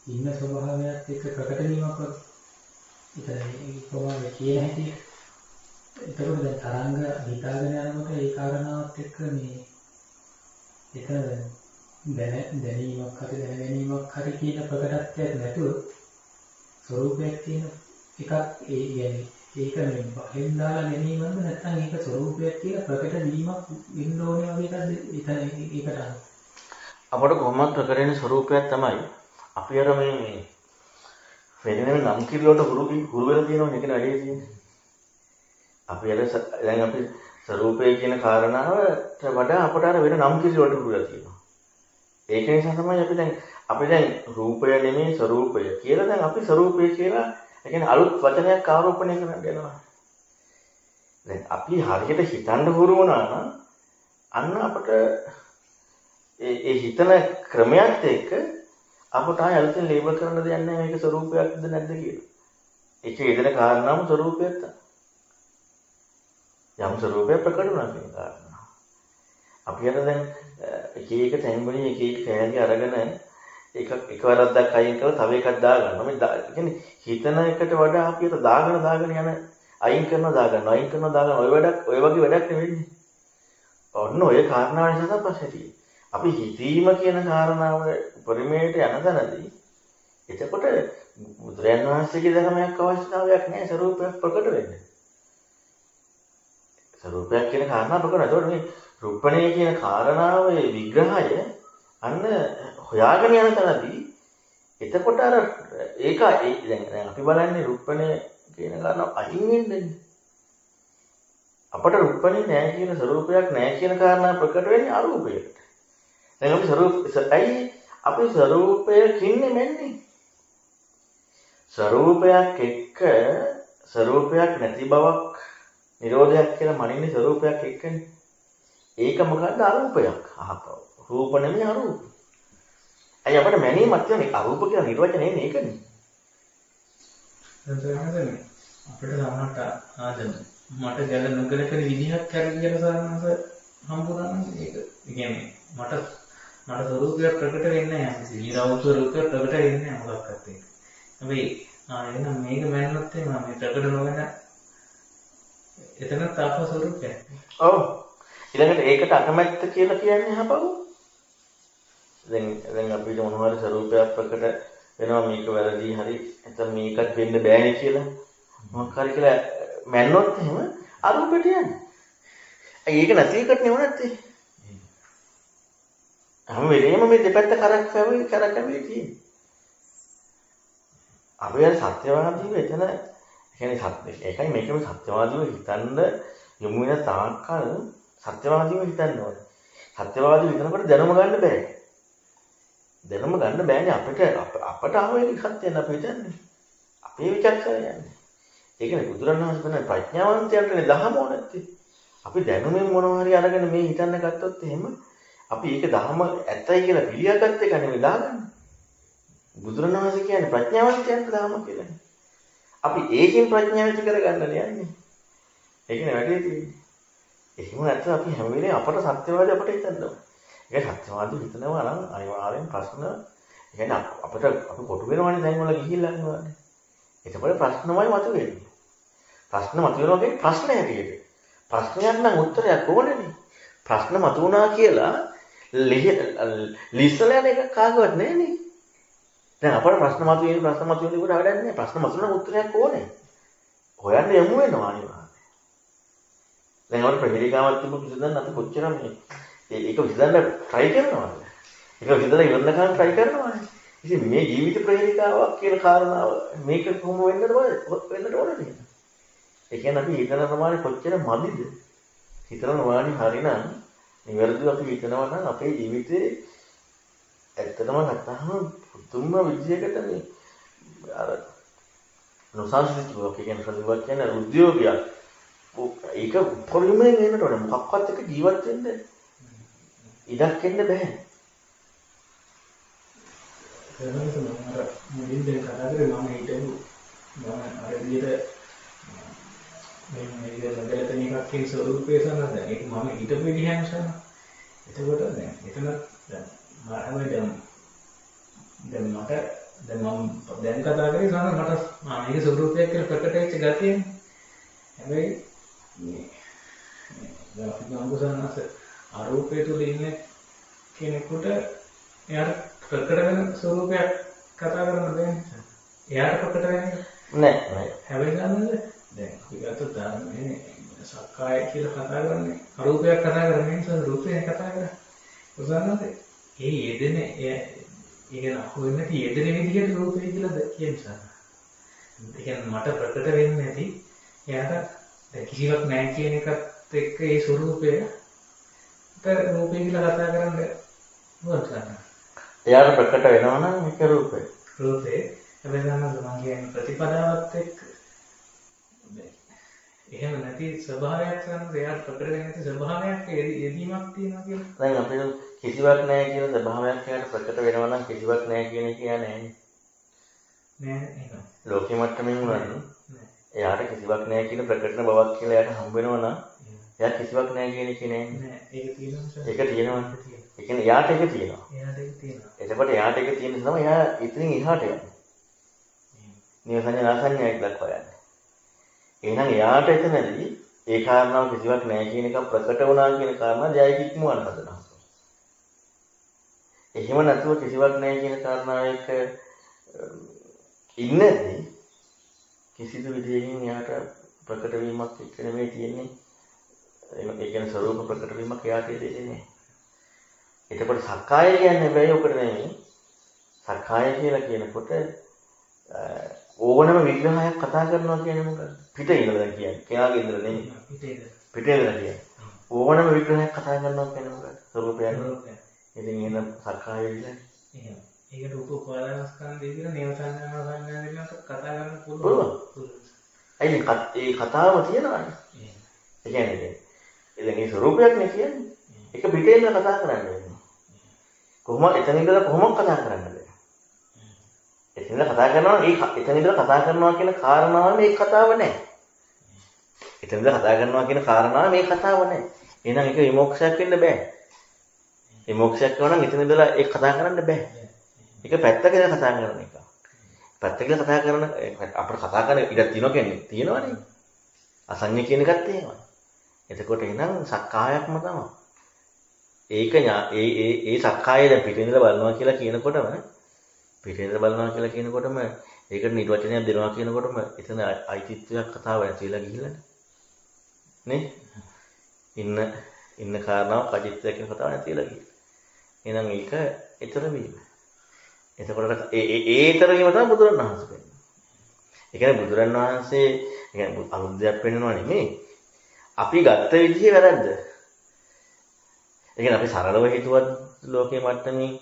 ඉන්න ස්වභාවයත් එක්ක ප්‍රකට වීමක් වගේ. ඒ ස්වභාවය කියන හැටි. ඒතරම් දැන් තරංග හිතාගෙන යනකොට ඒ කාරණාවත් එක්ක මේ එතන දැනීමක් හරි දැනගැනීමක් හරි කියන ප්‍රකටත්වයක් නැතුව ස්වરૂපයක් තියෙන එකක් ඒ කියන්නේ ඒක නෙමෙයි බහෙන් දාලා ගැනීමද නැත්නම් ඒක ස්වરૂපයක් කියලා ප්‍රකට වීමක් වෙන්න ඕනේ වගේ එකක්ද ඒකට අපට කොහොමද ප්‍රකට වෙන ස්වરૂපයක් තමයි අපි අර මේ වෙන නම් කිරියට හුරු වෙලා තියෙනවා ඒකනේ වැඩේ තියෙන්නේ. අපි අර දැන් අපි ස්වરૂපය කියන කාරණාවට වඩා අපට අර වෙන නම් කිරියට හුරු වෙලා තියෙනවා. ඒක නිසා තමයි අපි දැන් රූපය නෙමෙයි ස්වરૂපය කියලා දැන් අපි ස්වરૂපය කියලා ඒ කියන්නේ අලුත් වචනයක් ආරෝපණය කරන්න යනවා. දැන් අපි හරියට හිතන්න හුරු වුණා නම් අන්න අපට ඒ හිතන ක්‍රමයක් එක්ක අපට ආය අලුතෙන් ලේබල් කරන්න දෙයක් නැහැ මේක ස්වરૂපයක්ද නැද්ද කියලා. ඒක යෙදෙන කාරණාම ස්වરૂපයක් තමයි. යම් ස්වરૂපයක් ප්‍රකට වුණා කියන කාරණා. අපි අර දැන් එක තැන්වලින් එක කෑලි අරගෙන එකවරක් අයින් කරලා තව එකක් දාගන්නවා. මේ කියන්නේ හිතන එකට වඩා අපි අර දාගෙන යන අයින් කරනවා ඔය වගේ වැඩක් නෙවෙයි. ඔන්න ඔය කාරණාව නිසා තමයි පස්සේ අපි හිතීම කියන කාරණාව පරිමේයට යන තැනදී එතකොට බුදුරයන් වහන්සේගේ ධර්මයක් අවශ්‍යතාවයක් නැහැ ස්වરૂපයක් ප්‍රකට වෙන්න. ස්වરૂපයක් කියන කාරණාව ප්‍රකට වෙනවා. ඒතකොට මේ රූපණය කියන කාරණාවේ විග්‍රහය අන්න හොයාගෙන යන තැනදී එතකොට අර ඒක දැන් අපි බලන්නේ රූපණය කියන කාරණාව අයින් වෙන්නේ. අපට රූපණේ නැහැ කියන ස්වરૂපයක් නැහැ කියන කාරණාව ප්‍රකට වෙන්නේ අරූපයට. දැන් අපි ස්වરૂපයකින් නෙමෙන්නේ. ස්වરૂපයක් එක්ක ස්වરૂපයක් නැති බවක් නිරෝධයක් කියලා මනින්නේ ස්වરૂපයක් එක්කනේ. ඒක මොකද්ද අරූපයක්. රූප නෙමෙයි අරූප. අය අපිට මැනීමක් තියෙන අරූප කියලා නිර්වචනය එන්නේ ඒකනේ. දැන් අපිට සමහරට ආදම මට ගැල නොගැලපෙන විදිහක් කරගෙන සාරනස හම්බුනා නම් ඒක කියන්නේ මට ස්වરૂපයක් ප්‍රකට වෙන්නේ නැහැ. නිරවුල් ස්වરૂපයක් ප්‍රකට වෙන්නේ නැහැ මොකක්වත් ඒක. හැබැයි එහෙනම් මේක මැන්නොත් එහම මේ ප්‍රකට නොවන එතනත් ආපහු ස්වરૂපයක්. ඔව්. ඊළඟට ඒකට අකමැත්ත කියලා කියන්නේ අහපහු. දැන් අපිට මොනවාරි ස්වરૂපයක් ප්‍රකට වෙනවා මේක වැරදි හරි නැත්නම් මේකත් වෙන්න බෑනේ කියලා මොකක් හරි කියලා මැන්නොත් එහෙම අරූපෙට යන්නේ. ඒක නැති එකට නෙවෙයි නැත්තේ. හැම වෙලේම මේ දෙපැත්ත කරකැවි තියෙන්නේ. අපි අර සත්‍යවාදීව එතන කියන්නේ සත්‍ය. ඒකයි මේකම සත්‍යවාදීව හිතන්න යොමු වෙන තාක්කල් සත්‍යවාදීව හිතන්න ඕනේ. සත්‍යවාදීව හිතනකොට දැනුම ගන්න බෑ. දැනුම ගන්න බෑනේ අපට ආවෙන්නේ සත්‍යයෙන් අපි හිතන්නේ. අපේ විචක්ෂණය යන්නේ. ඒකනේ බුදුරණවහන්සේ කියන ප්‍රඥාවන්තයන්ටනේ දහම ඕනත්තේ. අපි දැනුමෙන් මොනවා හරි අරගෙන මේ හිතන්න ගත්තොත් එහෙම අපි ඒක දහම ඇත්තයි කියලා පිළියගත්ත එක නෙමෙයි දාගන්නේ. බුදුරණවහන්සේ කියන්නේ ප්‍රඥාවන්තයන්ට දහම කියලානේ. අපි ඒකෙන් ප්‍රඥාව ඇති කරගන්න යන්නේ. ඒකනේ වැඩේ තියෙන්නේ. එහෙම නැත්නම් අපි හැම වෙලේම අපට සත්‍යවාදී අපට හිතන්න ඕනේ. ඒක සත්‍යවාදී හිතනවා නම් අනිවාර්යෙන් ප්‍රශ්න කියන්නේ අපිට අපි කොටු වෙනවනේ දැන් වල ගිහිල්ලා යනවානේ. එතකොට ප්‍රශ්නමයි මතුවෙන්නේ. ප්‍රශ්න මතුවෙනවා කියන්නේ ප්‍රශ්න හැටියට. ප්‍රශ්නයක් නම් උත්තරයක් ඕනේනේ. ප්‍රශ්න මතුවුණා කියලා ලිස්සලා යන එක කාගවත් නෑනේ. දැන් අපට ප්‍රශ්න මතුවෙන කොට වැඩක් නෑ. ප්‍රශ්න මතුවන උත්තරයක් ඕනේ. හොයන්න යමු වෙනවා අනිවාර්යෙන්. දැන් අපිට ප්‍රතිරිකාවක් තිබුණු විසඳන්න අපි කොච්චර ඒක විසඳන්න try කරනවද? ඒක විසඳලා ඉවරනකම් try කරනවානේ. ඉතින් මේ ජීවිත ප්‍රතිරිකාවක් කියන කාරණාව මේක කොහොම වෙන්නද ඕනද? ඒ කියන්නේ අපි හිතන ප්‍රමාණය කොච්චර මදිද? හිතන ප්‍රමාණය හරිනම් නිවැරදිව අපි හිතනවා නම් අපේ ජීවිතේ ඇත්තටම නැත්නම් පුදුම විදියකට මේ අර නොසන්සිතිවක් කියන්නේ සතුටක් කියන්නේ උද්‍යෝගයක්. ඒක පොලිමෙන් එන්නට ඕනේ. මොකක්වත් එක ජීවත් වෙන්න ඉඩක් දෙන්න බෑ. එහෙනම් අර මුලින් දැන් කතා කරේ මම හිතමු මම අර විදිහට මේ ගැලපෙන එකක් කියන ස්වරූපේ සනද ඒක මම හිතපු විදිහ නිසා එතකොට දැන් එතන දැන් මට දැන් කතා කරේ සනද මට මේක ස්වරූපයක් කියලා ප්‍රකට වෙච්ච ගතියනේ හැබැයි මේ අපි ගම්බුසන්නස ආරෝපය තුල ඉන්නේ කෙනෙකුට එයාට ප්‍රකට වෙන ස්වරූපයක් කතා කරන්න බැහැ එයාට ප්‍රකට වෙන්නේ නෑ. හැබැයි ගන්නද? දැන් අපි ගත්තොත් මේ සක්කාය කියලා කතා කරන්නේ අරූපයක් කතා කරන්නේ නිසා රූපේ කතා කරන්නේ. උදාහරණයක් ඒ යෙදෙන ඒ අහුවෙන්නේ යෙදෙන විදිහට රූපේ කියලාද කියන්නේ. ඒ කියන්නේ මට ප්‍රකට වෙන්නේ නැති එයාට කිසිවක් නැහැ කියන එකත් එක්ක ඒ ස්වરૂපය රූපේ කියලා කතා කරන්නේ මොකක්ද? එයාට ප්‍රකට වෙනවා නම් මේක රූපේ. රූපේ හැබැයි මම කියන්නේ ප්‍රතිපදාවත් එක්ක එහෙම නැති ස්වභාවයක් ගන්න එයාට ප්‍රකට වෙන්නේ නැති ස්වභාවයක් යෙදීමක් තියෙනවා කියලා. දැන් අපිට කිසිවක් නැහැ කියන ස්වභාවයක් එයාට ප්‍රකට වෙනවා නම් කිසිවක් නැහැ කියන එක කියන්නේ නෑනේ. නෑ එහෙම. ලෝකෙ මට්ටමින් උනන්නේ එයාට කිසිවක් නැහැ කියන ප්‍රකටන බවක් කියලා එයාට හම්බ වෙනවා නම් එයා කිසිවක් නැහැ කියන එක නෑනේ. නෑ ඒක තියෙනවා. ඒක තියෙනවා. ඒ කියන්නේ එයාට ඒක තියෙනවා. එයාට ඒක තියෙනවා. එතකොට එයාට ඒක තියෙන නිසා එයා ඉතින් එහාට යනවා. නිවසඤ්ඤ නාසඤ්ඤයක් දක්වා යන්නේ. එහෙනම් එයාට එතනදී ඒ කාරණාව කිසිවක් නැහැ කියන එක ප්‍රකට වුණා කියන කාරණා ජය කික්මවන්න හදනවා. එහෙම නැතුව කිසිවක් නැහැ කියන කාරණාව එක්ක ඉන්නේදී කිසිදු විදියකින් එයාට ප්‍රකට වීමක් එක්ක නෙමෙයි තියෙන්නේ. ඒ කියන්නේ ස්වરૂප ප්‍රකට වීමක් එයාට දෙන්නේ නැහැ. එතකොට සක්කාය කියන්නේ බෑ ඔකට නෙමෙයි. සක්කාය කියලා කියනකොට ඕනම විග්‍රහයක් කතා කරනවා කියන්නේ මොකක්ද? පිටේ ඉඳලා කියන්නේ. කෙනාගේ ඉඳලා නෙමෙයි. පිටේ ඉඳලා කියන්නේ. ඕනම විග්‍රහයක් කතා කරනවා කියන්නේ මොකක්ද? ස්වરૂපයක්. ඉතින් එන සක්කාය විදිහට. එහෙම. ඒකට උපපාදනස්කන්ධය කියන නේව සංඥාව සංඥා දෙකක් කතා කරන්න පුළුවන්. අයින් ඒ කතාව තියෙනවානේ. ඒ කියන්නේ ඉතින් ඒ ස්වરૂපයක් නේ කියන්නේ. ඒක පිටේ ඉඳලා කතා කරන්නේ. කොහොම එතන ඉඳලා කොහොමද කතා කරන්නේ? එතන කතා කරනවා ඒ එතන ඉඳලා කතා කරනවා කියන කාරණාව මේ කතාව නෑ. එතන ඉඳලා කතා කරනවා කියන කාරණාව මේ කතාව නෑ. එහෙනම් ඒක විමුක්තියක් වෙන්න බෑ. විමුක්තියක් වෙනවා නම් එතන ඉඳලා ඒක කතා කරන්න බෑ. ඒක පැත්තක ඉඳලා කතා කරන එක. පැත්තක ඉඳලා කතා කරන අපිට කතා කරන ඉඩ තියෙනවා කියන්නේ තියෙනවනේ. අසඤ්ඤ කියන එකත් එහෙමයි. එතකොට එහෙනම් සක්කායක්ම තමයි. ඒක ඒ සක්කාය දැන් පිටින් ඉඳලා බලනවා කියලා කියනකොටම පිටින් ඉඳලා බලනවා කියලා කියනකොටම ඒකට නිර්වචනයක් දෙනවා කියනකොටම එතන අයිතිත්වයක් කතාව ඇතිලා ගිහිල්ලානේ. නේ? ඉන්න කාරණාව කජිත්වයක් කියන කතාව නැතිලා ගිහින්. එහෙනම් ඒක ඊතර වීම. එතකොට ඊතර වීම තමයි බුදුරණවහන්සේ කියන්නේ. ඒ කියන්නේ බුදුරණවහන්සේ කියන්නේ අනුද්දයක් වෙන්නව නෙමෙයි. අපි ගත්ත විදිහේ වැරද්ද. ඒ කියන්නේ අපි සරලව හිතුවත් ලෝකේ මට්ටමින්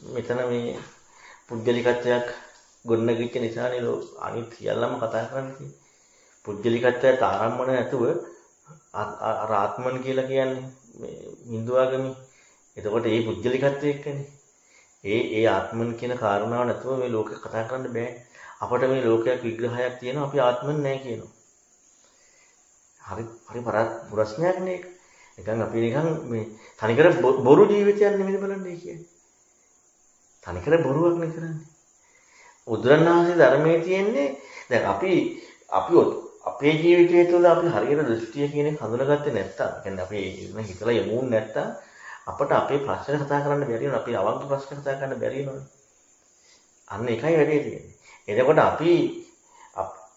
මෙතන මේ පුද්ගලිකත්වයක් ගොඩනගිච්ච නිසානේ අනිත් සියල්ලම කතා කරන්නේ. පුද්ගලිකත්වයට ආරම්භන නැතුව අර ආත්මන් කියලා කියන්නේ මේ Hindu ආගමේ. එතකොට මේ පුද්ගලිකත්වය එක්කනේ. ඒ ආත්මන් කියන කාරණාව නැතුව මේ ලෝකේ කතා කරන්න බෑ. අපිට මේ ලෝකයක් විග්‍රහයක් තියෙනවා අපි ආත්මන් නැහැ කියනවා. හරි ප්‍රශ්නයක් නේ ඒක. නිකන් අපි නිකන් මේ තනිකර බොරු ජීවිතයක් නෙමෙයි බලන්නේ කියන්නේ. තනිකර බොරුවක් නේ කරන්නේ. බුදුරණවහන්සේ ධර්මයේ තියෙන්නේ දැන් අපි අපේ ජීවිතය තුළ අපි හරියට දෘෂ්ටිය කියන එක හඳුනාගත්තේ නැත්තම්, කියන්නේ අපි හිතලා යමුන් නැත්තම් අපට අපේ ප්‍රශ්න කතා කරන්න බැරි වෙනවා. අපි අවංක ප්‍රශ්න කතා කරන්න බැරි වෙනවා. අන්න ඒකයි වැඩේ තියෙන්නේ. එතකොට අපි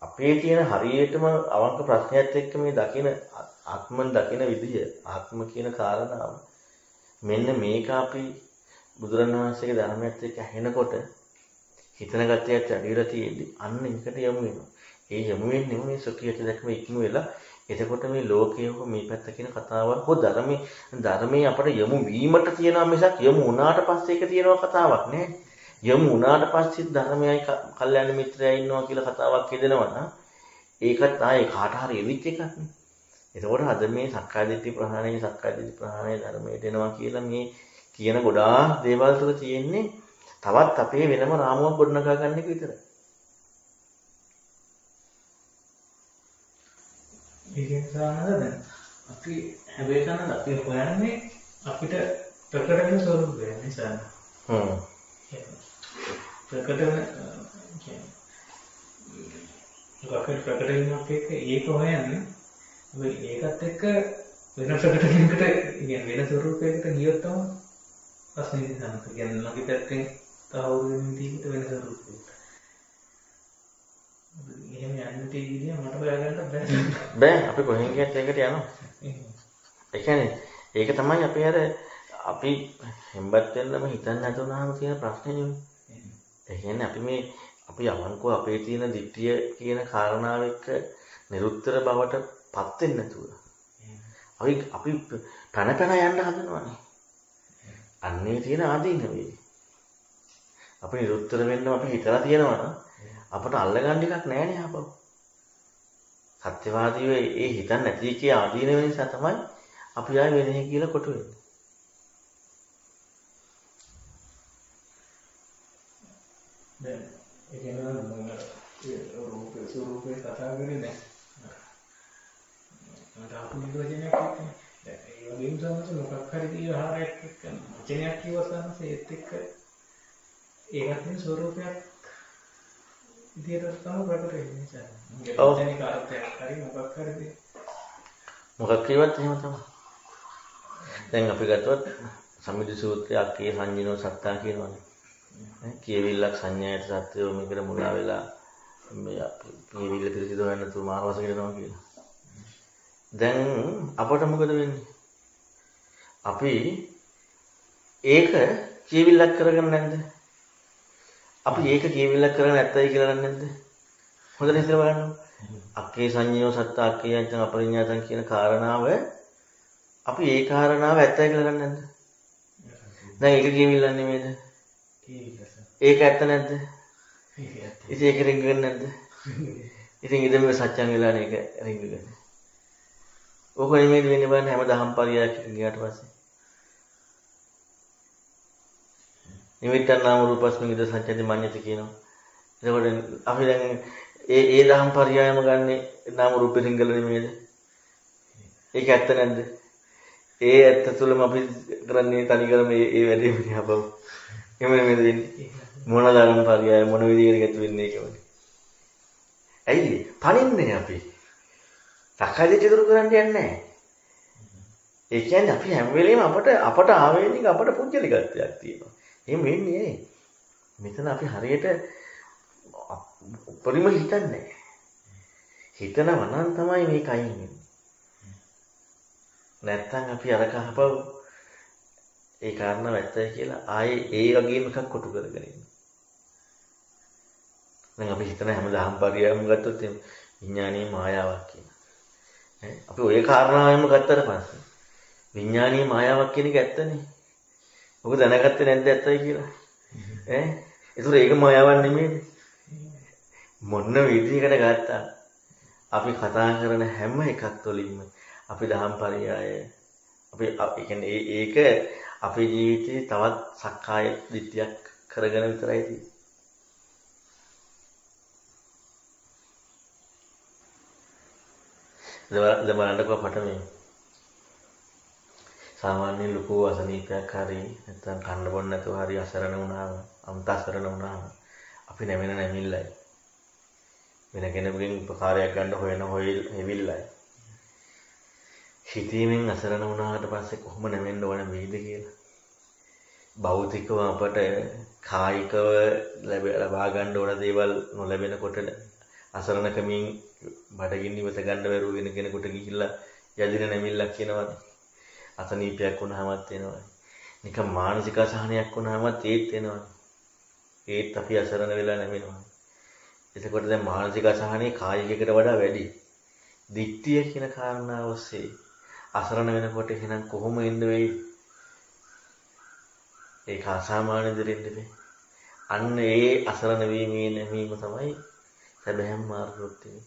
අපේ තියෙන හරියටම අවංක ප්‍රශ්නයත් එක්ක මේ දකින ආත්මන් දකින විදිය, ආත්ම කියන කාරණාව මෙන්න මේක අපි බුදුරණවහන්සේගේ ධර්මයත් එක්ක ඇහෙනකොට හිතන ගතියත් වැඩිලා තියෙද්දි අන්න එකට යමු වෙනවා. ඒ යමු වෙන්නේ මේ සොකියට දැක්ම ඉක්ම වෙලා එතකොට මේ ලෝකයේ මේ පැත්ත කියන කතාව හො ධර්මයේ අපට යමු වීමට තියෙනවා මිසක් යමු වුණාට පස්සේ ඒක තියෙනවා කතාවක් නෑ. යමු වුණාට පස්සේ ධර්මයයි කල්යාණ මිත්‍රයයි ඉන්නවා කියලා කතාවක් හදනවා නම් ඒකත් ආයේ කාට හරි එවිච් එකක් නේ. එතකොට අද මේ සක්කාය දිට්ඨි ප්‍රහාණය ධර්මයට එනවා කියලා මේ කියන ගොඩාක් දේවල් තුළ තියෙන්නේ තවත් අපේ වෙනම රාමුවක් ගොඩනගා ගන්න එක විතරයි. ඒකෙන් සානද අපි හැබැයි තමයි අපි හොයන්නේ අපිට ප්‍රකට වෙන ස්වරූපය නිසා. ප්‍රකට වෙන කියන්නේ ප්‍රකට වීමක් එක්ක ඒක හොයන්නේ ඒකත් එක්ක වෙන ප්‍රකට වීමකට කියන්නේ වෙන ස්වරූපයකට ගියොත් තමයි ප්‍රශ්නේ තියෙනවා. කියන්නේ මගේ පැත්තෙන් තහවුරු වෙන විදිහට වෙන ස්වරූපයකට. එහෙම යන්න තියෙන්නේ මට හොයාගන්න බෑ. බෑ අපි කොහෙන් ගියත් ඒකට යනවා. ඒ කියන්නේ ඒක තමයි අපි අර අපි හෙම්බත් වෙන්නම හිතන්න නැතුණාම තියෙන ප්‍රශ්නේ නෙමෙයි. ඒ කියන්නේ අපි අවංකව අපේ තියෙන දිට්ඨිය කියන කාරණාව එක්ක නිරුත්තර බවට පත් වෙන්නේ නැතුව. අපි පැන යන්න හදනවානේ. අන්නේ තියෙන ආදීනවේ. අපි නිරුත්තර වෙන්න අපි හිතලා තියෙනවා නම් අපට අල්ලගන්න එකක් නැහැ නේ අපව. සත්‍යවාදීව ඒ හිතන්නේ නැති කිය ආදීන වෙන නිසා තමයි අපි ආයෙ වෙන්නේ කියලා කොට වෙන්නේ. දැන් ඒ කියන්නේ මම රූපේ ස්වරූපේ කතා කරේ නෑ. මට අපු නිරෝධනයක් කියන්නේ. දැන් ඒ වගේම සමහර මොකක් හරි විහාරයක් එක්ක වචනයක් කියවසනස ඒත් එක්ක ඒකත් නේ ස්වරූපයක් විදියට තමයි ප්‍රකට වෙන්නේ සර්. ඔව්. වචනේ කාර්යයක් හරි මොකක් හරි මොකක් කියවත් එහෙම තමයි. දැන් අපි ගත්තොත් සම්මිති සූත්‍රයේ අක්කේ සංජිනෝ සත්තා කියනවානේ. කියවිල්ලක් සංඥායට සත්‍යෝ මේකට මුලා වෙලා මේ කියවිල්ල පිළිසිදු වෙන්න තු මානවස කියනවා කියලා. දැන් අපට මොකද වෙන්නේ? අපි ඒක කියවිල්ලක් කරගෙන නැද්ද? අපි ඒක කියවිල්ලක් කරගෙන නැත්තයි කියලා නැද්ද? හොඳට හිතලා බලන්න. අක්කේ සංඥෝ සත්තා අක්කේ යං අපරිඤ්ඤාතං කියන කාරණාව අපි ඒ කාරණාව ඇත්තයි කියලා ගන්නේ නැද්ද? දැන් ඒක කියවිල්ලක් නෙමෙයිද? ඒක ඇත්ත නැද්ද? ඉතින් ඒක රින්ගන්නේ නැද්ද? ඉතින් ඉතින් මේ සත්‍යං වෙලා නේ ඒක රින්ගන්නේ. ඕක නෙමෙයි වෙන්නේ බලන්න හැමදාම පරියායක් ගියාට පස්සේ. නිමිත්තන් නාම රූපස්මින් ඉද සත්‍යති මඤ්ඤති කියනවා. එතකොට අපි දැන් ඒ දහම් පරියායම ගන්නේ නාම රූප රින්ගල නෙමෙයිද? ඒක ඇත්ත නැද්ද? ඒ ඇත්ත තුළම අපි කරන්නේ තනිකරම ඒ වැඩේම නහබව. එහෙම නෙමෙයිද වෙන්නේ? මොන ධර්ම පරියාය මොන විදිහකට ගැතු වෙන්නේ ඒකමනේ. ඇයි? පණින්නේ අපි. සක්කායදිට්ඨිය දුරු කරන්න යන්නේ නැහැ. ඒ කියන්නේ අපි හැම වෙලෙම අපට ආවේනික අපට පුජ්‍යලිකත්වයක් තියෙනවා. එහෙම වෙන්නේ නේ. මෙතන අපි හරියට උපරිම හිතන්නේ. හිතනවා නම් තමයි මේක අයින් වෙන්නේ. නැත්තම් අපි අර කහපව ඒ කාරණා වැත්තයි කියලා ආයේ ඒ වගේම එකක් කොටු කරගෙන ඉන්නවා. දැන් අපි හිතන හැමදාම පරියාවම ගත්තොත් විඥානීය මායාවක් කියනවා. අපි ওই කාරණාවෙම ගත්තට පස්සේ විඥානීය මායාවක් කියන එක ඇත්තනේ. ඔබ දැනගත්තේ නැද්ද ඇත්තයි කියලා? ඒතර ඒක මායාවක් නෙමෙයිද? මොන විදිහකට ගත්තා අපි කතා කරන හැම එකක් තුළින්ම අපි දහම් පරියාය අපි ඒ කියන්නේ ඒක අපේ ජීවිතේ තවත් සක්කාය දිට්ඨියක් කරගෙන විතරයි තියෙන්නේ. බලන්නකෝ අපට මේ සාමාන්‍ය ලොකු අසනීපයක් හරි නැත්නම් කන්න බොන්න නැතුව හරි අසරණ වුණාම අම්තසරණ වුණාම අපි නැමිල්ලයි වෙන කෙනෙකුගෙන් උපකාරයක් ගන්න හොයවිල්ලයි හිතීමෙන් අසරණ වුණාට පස්සේ කොහොම නැමෙන්න ඕන වෙයිද කියලා භෞතිකව අපට කායිකව ලබා ගන්න ඕන දේවල් නොලැබෙනකොට අසරණකමින් බඩගින්න ඉවත ගන්න බැරුව වෙන කෙනෙකුට ගිහිල්ලා යදින නැමිල්ලක් කියනවනේ. අසනීපයක් වුණාමත් වෙනවනේ. නිකන් මානසික අසහනයක් වුණාමත් ඒත් වෙනවනේ. ඒත් අපි අසරණ වෙලා නැමෙනවා. එතකොට දැන් මානසික අසහනේ කායිකයකට වඩා වැඩි. දිට්ඨිය කියන කාරණාව ඔස්සේ අසරණ වෙනකොට එහෙනම් කොහොම ඉන්න වෙයි? ඒක අසාමාන්‍ය දෙයක්. අන්න ඒ අසරණ වීමේ නැමීම තමයි සැබෑම මාර්ගෝත්තිය.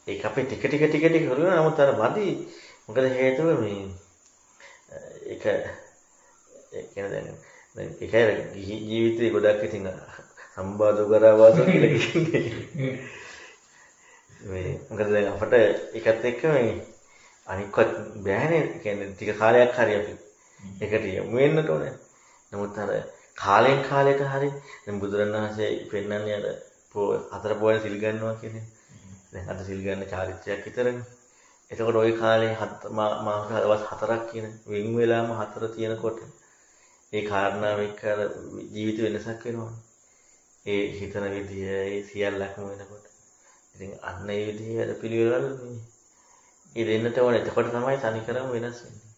ඒක අපේ ටික ටික කරුණා නමුත් අර මදි. මොකද හේතුව මේ ඒක කියන්නේ දැන් ඒක ජීවිතේ ගොඩක් ඉතින් සම්බාධු කරවාසෝ කියලා කියන්නේ. මේ මොකද දැන් අපට ඒකත් එක්ක මේ අනික්වත් බෑනේ කියන්නේ ටික කාලයක් හරි අපි ඒකට යමු වෙන්නට ඕනේ. නමුත් අර කාලෙන් කාලයට හරි දැන් බුදුරණවහන්සේ පෙන්වන්නේ අර හතර පොයේ සිල් ගන්නවා කියන්නේ. දැන් අද සිල් ගන්න චාරිත්‍රයක් විතරනේ. එතකොට ওই කාලේ මාස දවස් 4ක් කියන වෙන් වෙලාම 4 තියෙනකොට ඒ කාරණාව එක්ක අර ජීවිත වෙනසක් වෙනවනේ. ඒ හිතන විදිය ඒ සියල්ලක්ම වෙනකොට. ඉතින් අන්න ඒ විදිහේ වැඩ පිළිවෙලවල මේ ඒ දෙන්නට ඕනේ. එතකොට තමයි තනිකරම වෙනස් වෙන්නේ.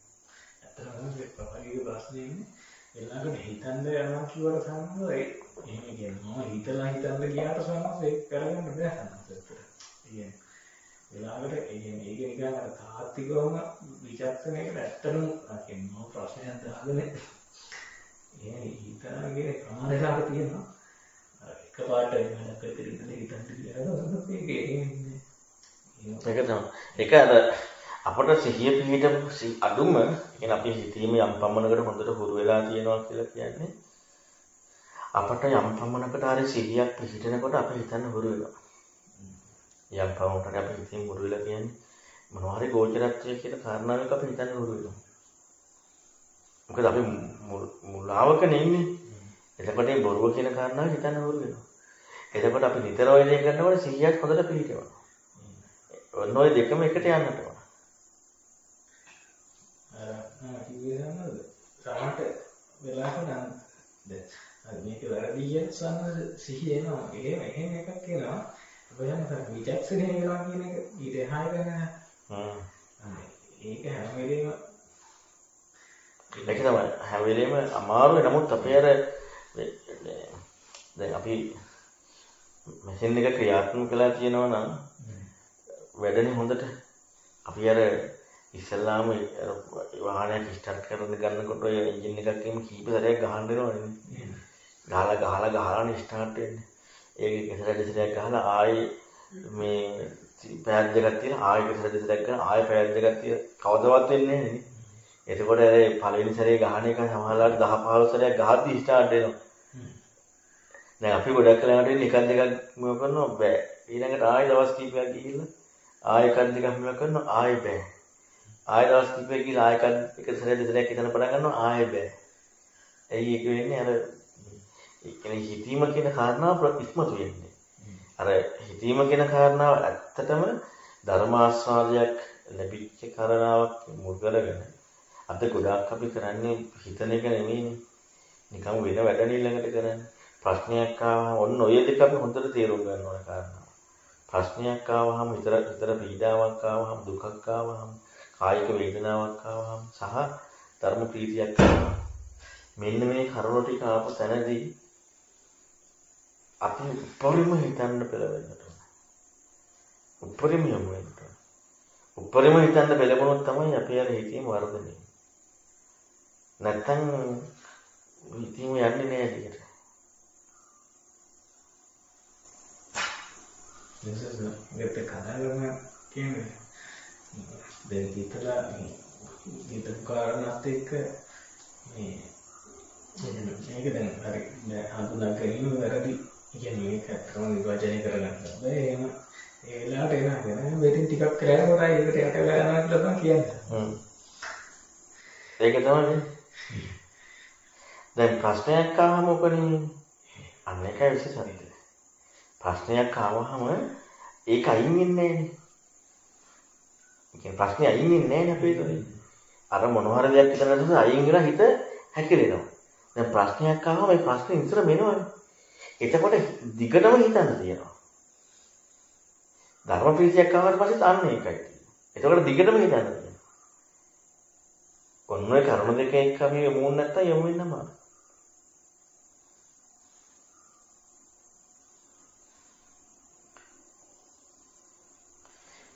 ඇත්තටම මේ පපගේ ප්‍රශ්නේ ඉන්නේ එලාගෙන හිතන්න යනවා කියවට සම්මත ඒ එහෙම කියන්නේ මම හිතන්න ගියාට සම්මත ඒක කරගන්න බෑ සම්මත. ඒ එලාකට ඒ කියන්නේ ඒක නිකන් අර තාත්විකවම විචක්ෂණයකට ඇත්තටම කියන්නේ මම ප්‍රශ්නයක් දාගෙන ඒ හිතනගේ ප්‍රමාණයකට තියෙනවා. එකපාරට වෙනකට ඉතින් හිතන්න කියලා ඒක තමයි. ඒක අර අපට සිහිය පිහිටපු අඩුම කියන්නේ අපි හිතීම යම් පමණකට හොඳට හුරු වෙලා තියෙනවා කියලා කියන්නේ අපට යම් පමණකට හරි සිහියක් පිහිටනකොට අපි හිතන්න හුරු වෙනවා. යම් පමණකට අපි හිතින් හුරු වෙලා කියන්නේ මොනවා හරි ගෝචරත්වය කියලා කාරණාවක අපි හිතන්න හුරු වෙනවා. මොකද අපි මුලාවක නෙන්නේ. එතකොට මේ බොරුව කියන කාරණාව හිතන්න හුරු වෙනවා. එතකොට අපි නිතර ඔය දේ කරනකොට සිහියක් හොඳට පිහිටනවා. ඔන්න ඔය දෙකම එකට යන්නට ඕන. කිව්වද සමහරට වෙලාවක නම් දැන් මේක වැරදි කියන සම්ම සිහිය එනවා. එහෙම එකක් එනවා. ඔයයන් විචක්ෂණය වෙනවා කියන එක ඊට එහා ගන්න. ඒක හැම වෙලේම ඒක තමයි හැම වෙලේම අමාරුයි. නමුත් අපි අර දැන් අපි මැෂින් එක ක්‍රියාත්මක කළා කියනවා නම් වැඩනේ හොඳට අපි අර ඉස්සල්ලාම වාහනයක් ස්ටාර්ට් කරන ගන්නකොට ඔය එන්ජින් එකක් එක්කම කීප සැරයක් ගහන්න වෙනවනේ. ගහලා ස්ටාර්ට් වෙන්නේ. ඒක කෙසරට ගහලා ආයේ මේ පෑඩ් දෙකක් තියලා ආයෙ කෙසරට ගන්න ආයෙ පෑඩ් දෙකක් තියලා කවදාවත් වෙන්නේ නැහැ නේ. එතකොට අර පළවෙනි සැරේ ගහන එක සමහරවිට 10 15 සැරයක් ගහද්දි ස්ටාර්ට් වෙනවා. දැන් අපි ගොඩක් කලකට ඉන්නේ එකක් දෙකක් මොකක් කරනවා බෑ. ඊළඟට ආයෙ දවස් කිහිපයක් ගිහිල්ලා ආයෙ එකක් දෙකක් මොකක් කරනවා ආයෙ බෑ. ආයෙ දවස් කිහිපයක් ගිහිල්ලා ආයෙ එක සැරයක් දෙසරයක් හිතන පටන් ගන්නවා ආයෙ බෑ. එයි ඒක වෙන්නේ අර ඒ කියන්නේ හිතීම කියන කාරණාව ඉස්මතු වෙන්නේ. අර හිතීම කියන කාරණාව ඇත්තටම ධර්මාස්වාදයක් ලැබිච්ච කාරණාවක් මුල් කරගෙන අද ගොඩාක් අපි කරන්නේ හිතන එක නෙමෙයිනේ. නිකන් වෙන වැඩ නෙල්ලකට කරන්නේ. ප්‍රශ්නයක් ආවම ඔන්න ඔය දෙක අපි හොඳට තේරුම් ගන්න ඕන කාරණා. ප්‍රශ්නයක් ආවම විතර පීඩාවක් ආවම දුකක් ආවම කායික වේදනාවක් ආවම සහ ධර්ම ප්‍රීතියක් ආවම මෙන්න මේ කරුණු ටික ආපු තැනදී අපි උපරිම හිතන්න පෙළවෙන්නට ඕන. උපරිම යමු වෙන්න ඕන. උපරිම හිතන්න පෙළඹුණොත් තමයි අපි අර හිතීම වර්ධනය. නැත්තම් හිතීම යන්නේ නෑ දිගට. ගත කතාවම කියන්නේ දැන් හිතලා හිත කාරණාත් එක්ක මේ මේක දැන් හරි හඳුනා ගැනීම වැරදි කියන්නේ ඒක අත්‍තරම විභජනය කරගන්න බෑ. එහෙම ඒ වෙලාවට එනවා වෙටින් ටිකක් කරලා කොටයි ඒකට යට වෙලා යනවා කියලා තමයි කියන්නේ. ඒක තමයි. දැන් ප්‍රශ්නයක් ආවම මොකනේ? අන්න එකයි විශේෂයි. ප්‍රශ්නයක් ආවම ඒක අයින් වෙන්නේ නෑනේ. ඒ කියන්නේ ප්‍රශ්නේ අයින් වෙන්නේ නෑනේ අපේ තුලින්. අර මොනවා හරි දෙයක් හිතන නිසා අයින් වෙලා හිත හැකිලෙනවා. දැන් ප්‍රශ්නයක් ආවම ඒ ප්‍රශ්නේ ඉස්සර මෙනවනේ. එතකොට දිගටම හිතන්න තියෙනවා. ධර්ම ප්‍රීතියක් ආවට පස්සෙත් අන්න ඒකයි. එතකොට දිගටම හිතන්න තියෙනවා. ඔන්න ඔය කරුණු දෙක එක්ක අපි යමු නැත්තම් යමු වෙන්නම.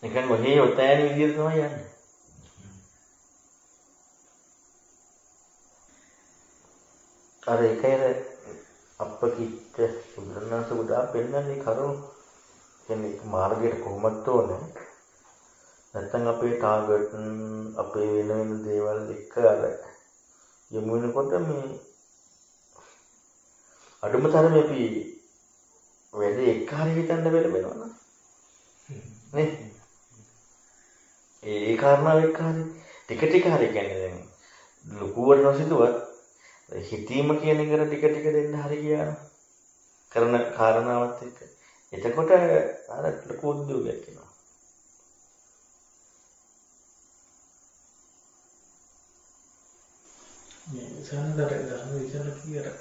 නිකන් ඔහේ ඔතෑන විදියට තමයි යන්නේ. අර ඒකේ අපකිට සුදුනස උදා පෙන්නන්නේ කරුණු කියන්නේ මාර්ගයට කොහොමද ඕනේ. නැත්තම් අපේ ටාගට් අපේ වෙන දේවල් එක්ක අර යමු වෙනකොට මේ අඩුම තරමේ අපි වැඩි එක හරි හිතන්න බැලුවෙනවා නේ. ඒ කාරණාව එක්ක හරි ටික හරි කියන්නේ දැන් ලකුවට නොසිතුවත් හිතීම කියන එකට ටික දෙන්න හරි ගියා කරන කාරණාවත් එක්ක. එතකොට අර ලකු උද්‍යෝගයක් වෙනවා. මේ සම්දර ගන්න විචාර කියලා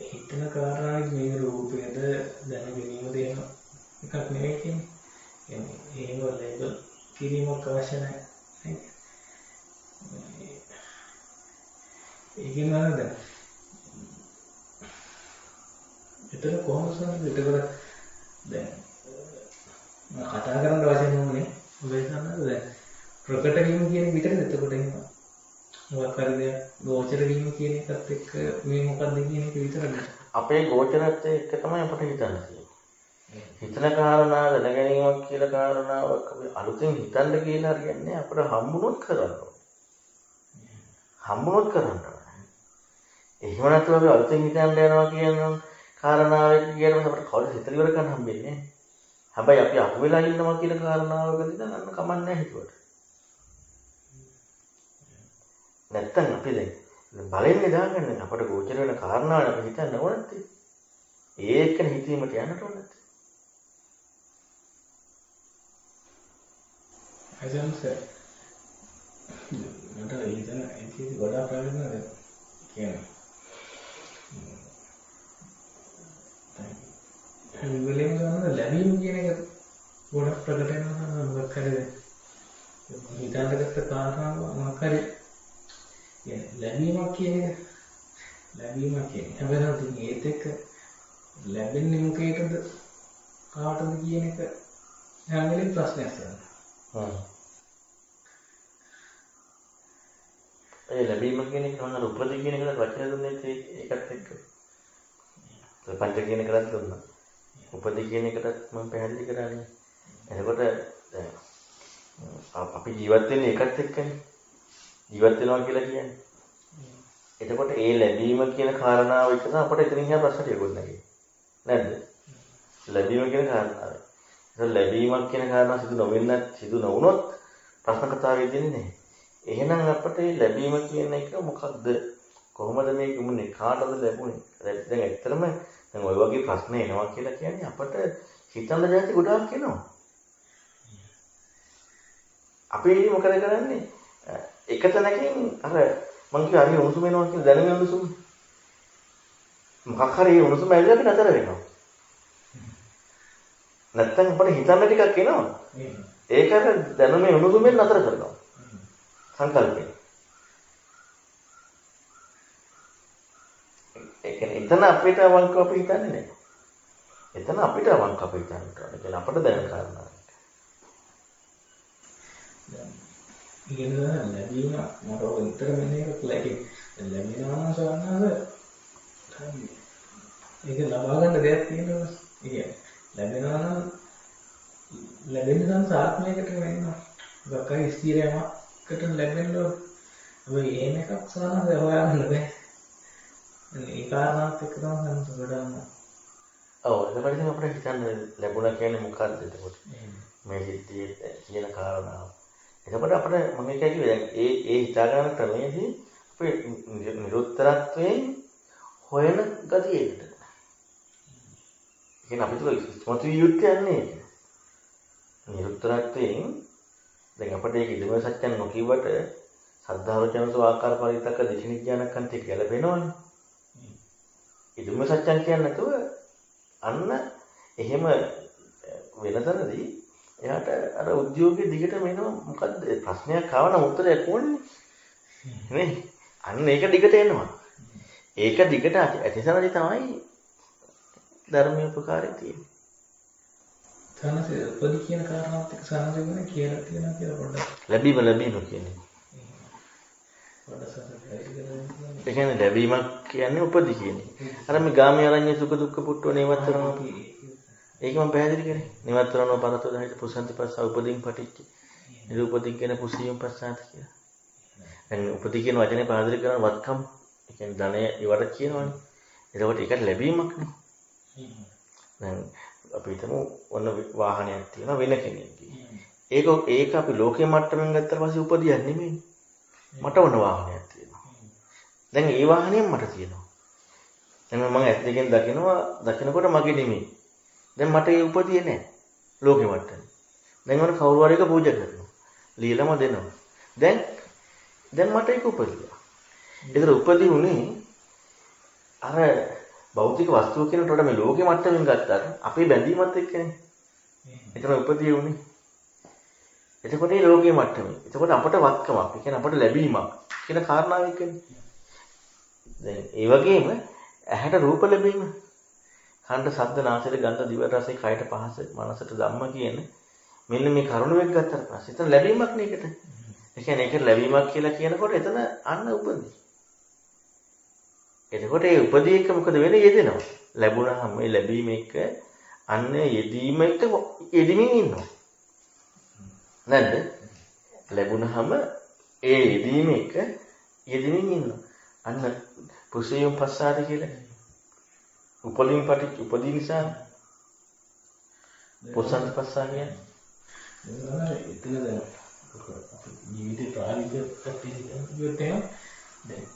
හිතන කාරණාවේ මේ රූපයද දැන ගැනීම දෙන එකක් නෙවෙයි කියන්නේ. එහෙම ලේබල් කිරීමක් අවශ්‍ය නැහැ. ඒකෙන් නේද? එතන කොහොමද එතකොට දැන් කතා කරන්න වශයෙන් ඕනේ ඔබේ සම්මත දැන් ප්‍රකට වීම කියන විතරද එතකොට එහෙම මොකක් හරි දෙයක් ගෝචර වීම කියන එකත් එක්ක මේ මොකක්ද කියන එක විතරද අපේ ගෝචරත් එක්ක තමයි අපිට හිතන්න තියෙන්නේ. හිතන කාරණා දැන ගැනීමක් කියලා කාරණාවක් අපි අලුතෙන් හිතන්න කියලා හරියන්නේ අපිට හම්බුනොත් කරන්න ඕනේ. හම්බුනොත් කරන්න ඕනේ. එහෙම නැතුව අපි අලුතෙන් හිතන්න යනවා කියන කාරණාවක් කියනකොට අපිට කවුරුත් හිතලා ඉවර කරන්න හම්බෙන්නේ නැහැ. හැබැයි අපි අහු වෙලා ඉන්නවා කියන කාරණාවකදී නම් අන්න කමන්නේ නැහැ හිතුවට. නැත්තම් අපි දැන් බලන්නේ දාගන්න අපට ගෝචර වෙන කාරණාවන අපි හිතන්න ඕනත් ඒකන හිතීමට යන්නට ඕනත් අයිසන්ස් මට හිතන ඒක ගොඩාක් ප්‍රශ්නද කියන්නේ වෙලෙම ගන්න ලැබීම කියන එක ගොඩක් ප්‍රකට වෙනවා මොකක් හරිද හිතන්නගත්ත කාරණාව මොකක් හරි ලැබීමක් කියන එක ලැබීමක් කියන්නේ හැබැයි ඒත් එක්ක ලැබෙන්නේ මොකේද කාටද කියන එක හැම වෙලේම ප්‍රශ්නයක් තමයි. ඒ ලැබීම කියන එක මම උපදී කියන එකට වචන දුන්නේ ඒකත් එක්ක. පංච කියන එකටත් දුන්නා. උපදී කියන එකටත් මම පැහැදිලි කරන්නේ. එතකොට දැන් අපි ජීවත් වෙන්නේ ඒකත් එක්කනේ. ජීවත් වෙනවා කියලා කියන්නේ. එතකොට ඒ ලැබීම කියන කාරණාව එක තමයි අපිට එතනින් එහා ප්‍රශ්නට යොගොත් නැගේ. නැද්ද? ලැබීම කියන කාරණාව. ඒක ලැබීමක් කියන කාරණාව සිදු නොවුනොත් ප්‍රශ්න කතාවේ දෙන්නේ නැහැ. එහෙනම් අපිට ලැබීම කියන එක මොකක්ද? කොහොමද මේක මුන්නේ? කාටද ලැබුණේ? දැන් ඇත්තටම දැන් ওই වගේ ප්‍රශ්න එනවා කියලා කියන්නේ අපිට හිතන්න දැති ගොඩාක් එනවා. අපි මොකද කරන්නේ? එක තැනකින් අර මං කිය හරි උණුසුම වෙනවා කියලා දැනෙන උණුසුම. මොකක් හරි උණුසුම ඇවිල්ලා අපි නතර වෙනවා. නැත්තම් අපිට හිතන්න ටිකක් එනවා. ඒක අර දැනුමේ උණුසුමෙන් නතර කරනවා. සංකල්පය. ඒ කියන්නේ එතන අපිට අවංකව අපි හිතන්නේ නැහැ. එතන අපිට අවංකව අපි හිතන්න ඕනේ. ඒ කියන්නේ අපිට දැනෙන කාරණා. ඉගෙන ගන්න ලැබීම මට උත්තර වෙන එකක් ලැබෙනවා නම් සවන්නද ඒක ලබා ගන්න දෙයක් තියෙනවා. ඒ ලැබෙනවා නම් ලැබෙන සංසාත්මයකට වෙනවා. වකයි ස්ථිරයමකට ලැබෙන්න හැබැයි එහෙම එකක් සවන්නද හොයාගන්න බෑ. ඒ කාරණාත් එක්ක තමයි ගොඩක් ඔව් එතකොට ඉතින් අපිට හිතන්න ලැබුණා කියන්නේ මොකක්ද එතකොට මේ සිද්ධියේ කියන කාරණාව. එතකොට අපිට මම එකයි කිව්වේ දැන් ඒ හිතා ගන්න ක්‍රමයේදී අපේ නිරුත්තරත්වයෙන් හොයන ගතියකට. කියන අපි තුල ඉස්මතු යුක්තිය යන්නේ. නිරුත්තරත්වයෙන් දැන් අපිට ඒක ඉදම සත්‍යන් නොකියවට සද්ධාවචනසෝ ආකාර පරිත්තක දිශනිඥානකන්ති ගැලපෙනවනේ. ඉදම සත්‍යන් කියන්නේ නැතුව අන්න එහෙම වෙනතරදී එයාට අර උද්‍යෝගයේ දිගටම එනවා මොකද්ද ප්‍රශ්නයක් ආවනම් උත්තරයක් ඕනේ නේ අන්න ඒක දිගට එනවා ඒක දිගට ඇතිසනදී තමයි ධර්මයේ උපකාරය තියෙන්නේ තනසේ උපදි කියන කාරණාවත් එක්ක සාහසගෙන කියලා තියෙනවා කියලා පොඩ්ඩක් ලැබීම කියන්නේ ඒ කියන්නේ ලැබීමක් කියන්නේ උපදි කියන්නේ අර මේ ගාමී අරඤ්ඤ සුඛ දුක්ඛ පුට්ටෝ නේවතරම ඒක මම පැහැදිලි කරේ. නිවත්තරනෝ පරතෝ දහිත පුසන්ති පස්ස උපදීන් පටිච්ච. නිරූපදී කියන පුසියම් පස්සාත කියලා. දැන් උපදී කියන වචනේ පැහැදිලි කරන වත්කම්. ඒ කියන්නේ ධනය ඉවර කියනවනේ. එතකොට ඒකට ලැබීමක් නේ. දැන් අපි හිතමු ඔන්න වාහනයක් තියෙනවා වෙන කෙනෙක්ගේ. ඒක අපි ලෝකේ මට්ටමින් ගත්තට පස්සේ උපදියක් නෙමෙයි. මට ඔන්න වාහනයක් තියෙනවා. දැන් ඒ වාහනයම මට තියෙනවා. දැන් මම ඇස් දෙකෙන් දකිනකොට මගේ නෙමෙයි. දැන් මට ඒ උපදිය නැහැ. ලෝකෙ මට්ටමේ. දැන් මම කවුරු හරි එක පූජා කරනවා. লীලම දෙනවා. දැන් දැන් මට ඒක උපදිනවා. ඒතර උපදී උනේ අර භෞතික වස්තුව කියනට වඩා මේ ලෝකෙ මට්ටමින් ගත්තාට අපේ බැඳීමත් එක්කනේ. එතන උපදී උනේ. එතකොට මේ ලෝකයේ මට්ටමේ. එතකොට අපට වත්කමක්, ඒ කියන්නේ අපට ලැබීමක් කියන කාරණාව එක්කනේ. දැන් ඒ වගේම ඇහැට රූප ලැබීම, කනට ශබ්ද, නාසයට ගන්ධ, දිවට රස, කයට පහස, මනසට ධම්ම කියන මෙන්න මේ කරුණ වෙක් ගත්තට පස්සේ එතන ලැබීමක් නේකට. ඒ කියන්නේ ඒකට ලැබීමක් කියලා කියනකොට එතන අන්න උපදී. එතකොට ඒ උපදී එක මොකද වෙන්නේ? යෙදෙනවා. ලැබුණාම මේ ලැබීම එක අන්න යෙදීම එක යෙදීමින් ඉන්නවා. නැද්ද? ලැබුණාම ඒ යෙදීම එක යෙදීමින් ඉන්නවා. අන්න පුසේයම් පස්සාරි කියලා. උපලින් පටි උපදී නිසා පොසන්ත පස්සා කියන්නේ. එතන දැන් ජීවිතේ ප්‍රායෝගික පැත්තේ දැන්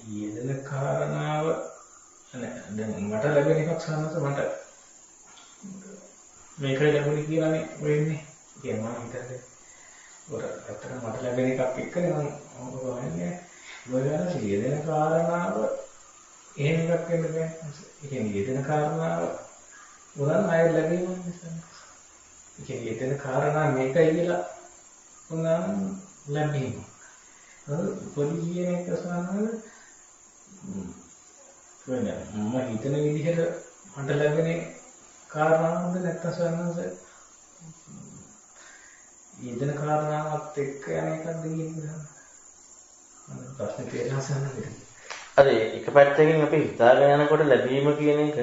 යෙදෙන කාරණාව දැන් මට ලැබෙන එකක් සානස මට මේක ලැබුණේ කියලානේ වෙන්නේ. කියන්නේ මම හිතන්නේ ඔර අතන මට ලැබෙන එකක් එක්කනේ මම හොයන්නේ. ඔයගොල්ලෝ යෙදෙන කාරණාව එහෙම එකක් වෙන්න බෑ. ඒ කියන්නේ යෙදෙන කාරණාව උනන් අය ලැබීම නිසා. ඒ කියන්නේ යෙදෙන කාරණා මේකයි කියලා උනන් ලැබීම. පොඩි කියන එක සාමාන්‍ය වෙන්නේ මම හිතන විදිහට මට ලැබෙන කාරණාවද නැත්නම් සාමාන්‍ය යෙදෙන කාරණාවත් එක්ක යන එකක්ද කියන්නේ. ප්‍රශ්නේ තේරෙනවා සාමාන්‍යයෙන්. අර එක පැත්තකින් අපි හිතාගෙන යනකොට ලැබීම කියන එක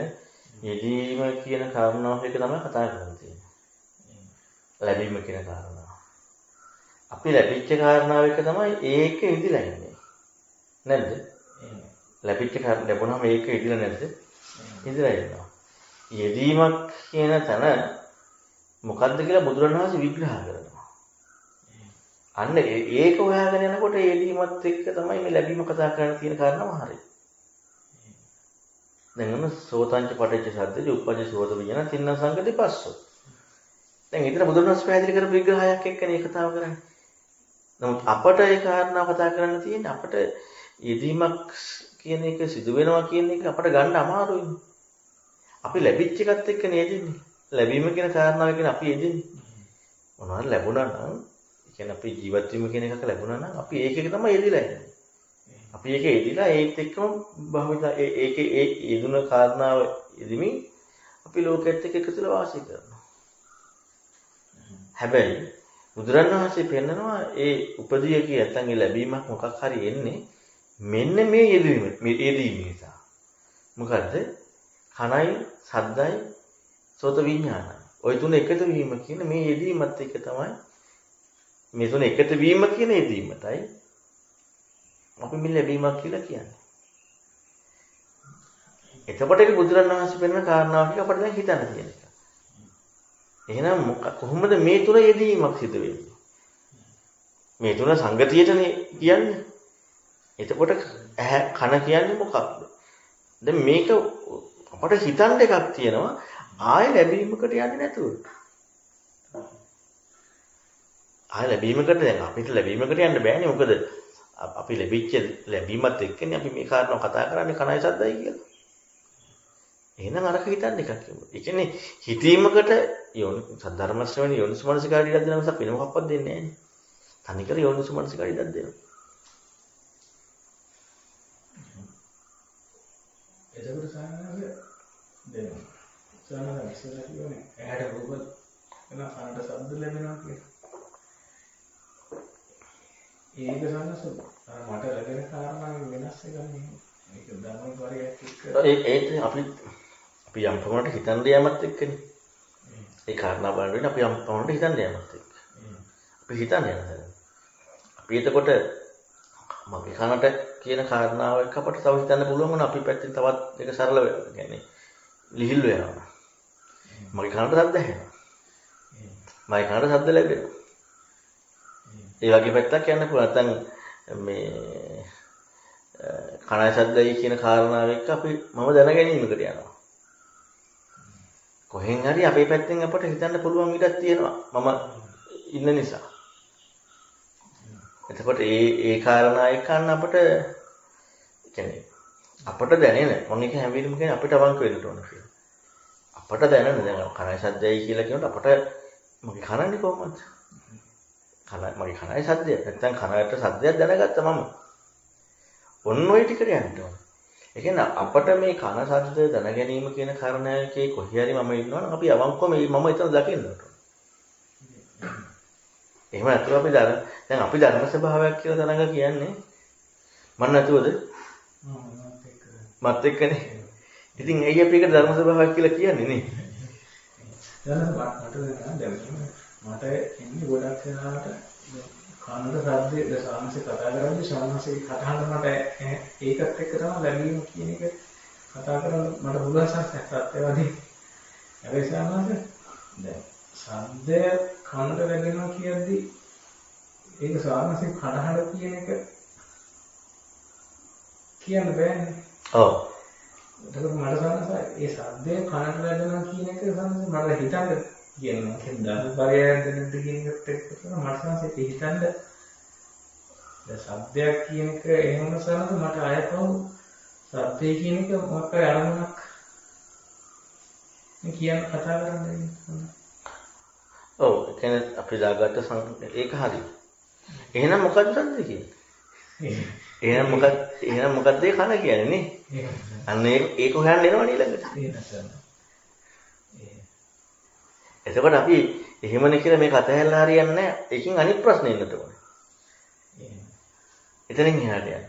යෙදීම කියන කාරණාව එක තමයි කතා කරන්නේ. ලැබීම කියන කාරණාව. අපි ලැබිච්ච කාරණාව එක තමයි ඒක ඉදිලා ඉන්නේ. නැද්ද? ලැබිච්ච කාරණා ලැබුණාම ඒක ඉදිලා නැද්ද? ඉදිලා ඉන්නවා. යෙදීමක් කියන තැන මොකද්ද කියලා බුදුරණවහන්සේ විග්‍රහ කරනවා. අන්න ඒක හොයාගෙන යනකොට යෙදීමත් එක්ක තමයි මේ ලැබීම කතා කරන්න තියෙන කාරණාව හරියි. දැන් මොන සෝතංච පටිච්ච සද්දේ උපජ්ජ සෝත විඥාන තින්න සංගති පස්සෝ. දැන් ඊතර බුදුරණස් පැහැදිලි කරපු විග්‍රහයක් එක්කනේ කතාව කරන්නේ. නමුත් අපට ඒ කාරණාව කතා කරන්න තියෙන්නේ අපට යෙදීමක් කියන එක සිදු වෙනවා කියන එක අපට ගන්න අමාරුයි. අපි ලැබිච්ච එකත් එක්ක නේදින්නේ. ලැබීම කියන කාරණාව කියන අපි යෙදෙන්නේ. මොනවද ලැබුණා නම් ඒ කියන්නේ අපි ජීවත් වීම කියන එකක ලැබුණා නම් අපි ඒකේ තමයි යෙදිලා ඉන්නේ. අපි ඒකේ යෙදිලා ඒත් එක්කම භවිත ඒකේ ඒ යෙදුන කාරණාව යෙදෙමින් අපි ලෝකෙත් එක්ක එකතුලා වාසය කරනවා. හැබැයි බුදුරණවහන්සේ පෙන්නනවා ඒ උපදීය කිය නැත්නම් ඒ ලැබීමක් මොකක් හරි එන්නේ මෙන්න මේ යෙදීම නිසා. මොකද්ද? කනයි, ශබ්දයි, සෝත විඥානයි. ওই තුන එකතු වීම කියන මේ යෙදීමත් එක තමයි මේ තුන එකතු වීම කියන යෙදීමටයි අපි මේ ලැබීමක් කියලා කියන්නේ. එතකොට ඒක බුදුරණවහන්සේ පෙන්නන කාරණාව ටික අපිට දැන් හිතන්න තියෙන එක. එහෙනම් කොහොමද මේ තුන යෙදීමක් සිදු වෙන්නේ? මේ තුන සංගතියටනේ කියන්නේ. එතකොට කන කියන්නේ මොකක්ද? දැන් මේක අපට හිතන්න එකක් තියෙනවා ආයෙ ලැබීමකට යන්නේ නැතුව. ආයෙ ලැබීමකට දැන් අපිට ලැබීමකට යන්න බෑනේ. මොකද අපි ලැබිච්ච ලැබීමත් එක්කනේ අපි මේ කාරණාව කතා කරන්නේ කනයි සද්දයි කියලා. එහෙනම් අරක හිතන්න එකක් කියනවා. ඒ කියන්නේ හිතීමකට ධර්ම ශ්‍රවණේ යෝනිසමනසිකාරී ඉඩක් දෙනවා මිසක් වෙන මොකක්වත් දෙන්නේ නැහැ. තනිකර යෝනිසමනසිකාරී ඉඩක් දෙනවා. එතකොට සාමාන්‍යයෙන් දැන් සාමාන්‍යයෙන් ඉස්සරහ කියන්නේ ඇහැට රූප වෙන කනට ශබ්ද ලැබෙනවා කියලා. ඒක සම්මත මට ලැබෙන කාරණාවෙන් වෙනස් එකක් නෙමෙයි. ඒක ධර්ම කාර්යයක් එක්ක අපි යම් ප්‍රමාණයට හිතන්න යෑමත් එක්කනේ. ඒ කාරණා බලන්නේ අපි යම් ප්‍රමාණයට හිතන්න යෑමත් එක්ක. අපි හිතන්න යනවා. අපි එතකොට මගේ කනට කියන කාරණාව එක්ක අපට තව හිතන්න පුළුවන් වුණා අපි පැත්තෙන් තවත් ඒක සරල වෙනවා. කියන්නේ ලිහිල් වෙනවා. මගේ කනට ශබ්ද ඇහෙනවා. මගේ කනට ශබ්ද ලැබෙනවා. ඒ වගේ පැත්තක් කියන්න පුළුවන්. නැත්නම් මේ කණයි ශබ්දයි කියන කාරණාව එක්ක අපි මම දැනගැනීමකට යනවා. කොහෙන් හරි අපේ පැත්තෙන් අපට හිතන්න පුළුවන් ඉඩක් තියෙනවා. මම ඉන්න නිසා. එතකොට ඒ කාරණා එක්කන්න අපිට කියන්නේ අපට දැනෙන මම එක හැම වෙලෙම කියන්නේ අපිට අවංක වෙන්න ඕන කියලා. අපට දැනෙන දැන් කනයි සද්දයයි කියලා කියනකොට අපට මගේ කනන්නේ කොහොමද? මගේ කනයි සද්දය. නැත්තම් කනට සද්දයක් දැනගත්තා මම. ඔන්න ඔය ටිකට යන්න ඕන. ඒ කියන්නේ අපට මේ කන සද්ද දැන ගැනීම කියන කාරණාවකේ කොහේ හරි මම ඉන්නවනම් අපි අවංකව මම එතන දකින්න ඕන. එහෙම නැතුව අපි දැන් අපි ධර්ම ස්වභාවයක් කියලා තරංග කියන්නේ මන් නැතුවද? මත් එක්කනේ. ඉතින් ඇයි අපි ඒක ධර්ම ස්වභාවයක් කියලා කියන්නේ නේ? මට එන්නේ ගොඩක් වෙනාට කනට සද්දේ සාමසේ කතා කරද්දී සාමසේ කතාහඬ මට ඒකත් එක්ක තමයි ලැබීම කියන එක කතා කරන්න මට පුළුවන් සත්‍යවාදී. හැබැයි සාමසේ දැන් සද්දය කනට ලැබෙනවා කියද්දී ඒක සාමසේ කතාහඬ කියන එක කියන්න බෑනේ. ඔව්. එතකොට මට සාමසේ ඒ සද්දය කනට ලැබෙනවා කියන එක සාමසේ මට හිතන්න කියනවා. ඒක ධර්මපරයයන් දෙන්නත් කියන එකට එක්ක මට සාමසේ හිතන්න දැන් සද්දයක් කියන එක එහෙම සාමසේ මට ආයතව සද්දේ කියන එක මොකක් හරි අරමුණක් කියන්න කතා කරන්නේ. ඔව් ඒ කියන්නේ අපි දාගත්ත ඒක හරි. එහෙනම් මොකක්ද සද්ද කියන්නේ? එහෙනම් මොකක්ද ඒ කන කියන්නේ නේ? අන්න ඒක හොයන්න එනවා ඊළඟට. එතකොට අපි එහෙමනේ කියලා මේක අතහැරලා හරියන්නේ නැහැ. ඒකෙන් අනිත් ප්‍රශ්නේ එන්නට ඕනේ. එතනින් එහාට යන්න.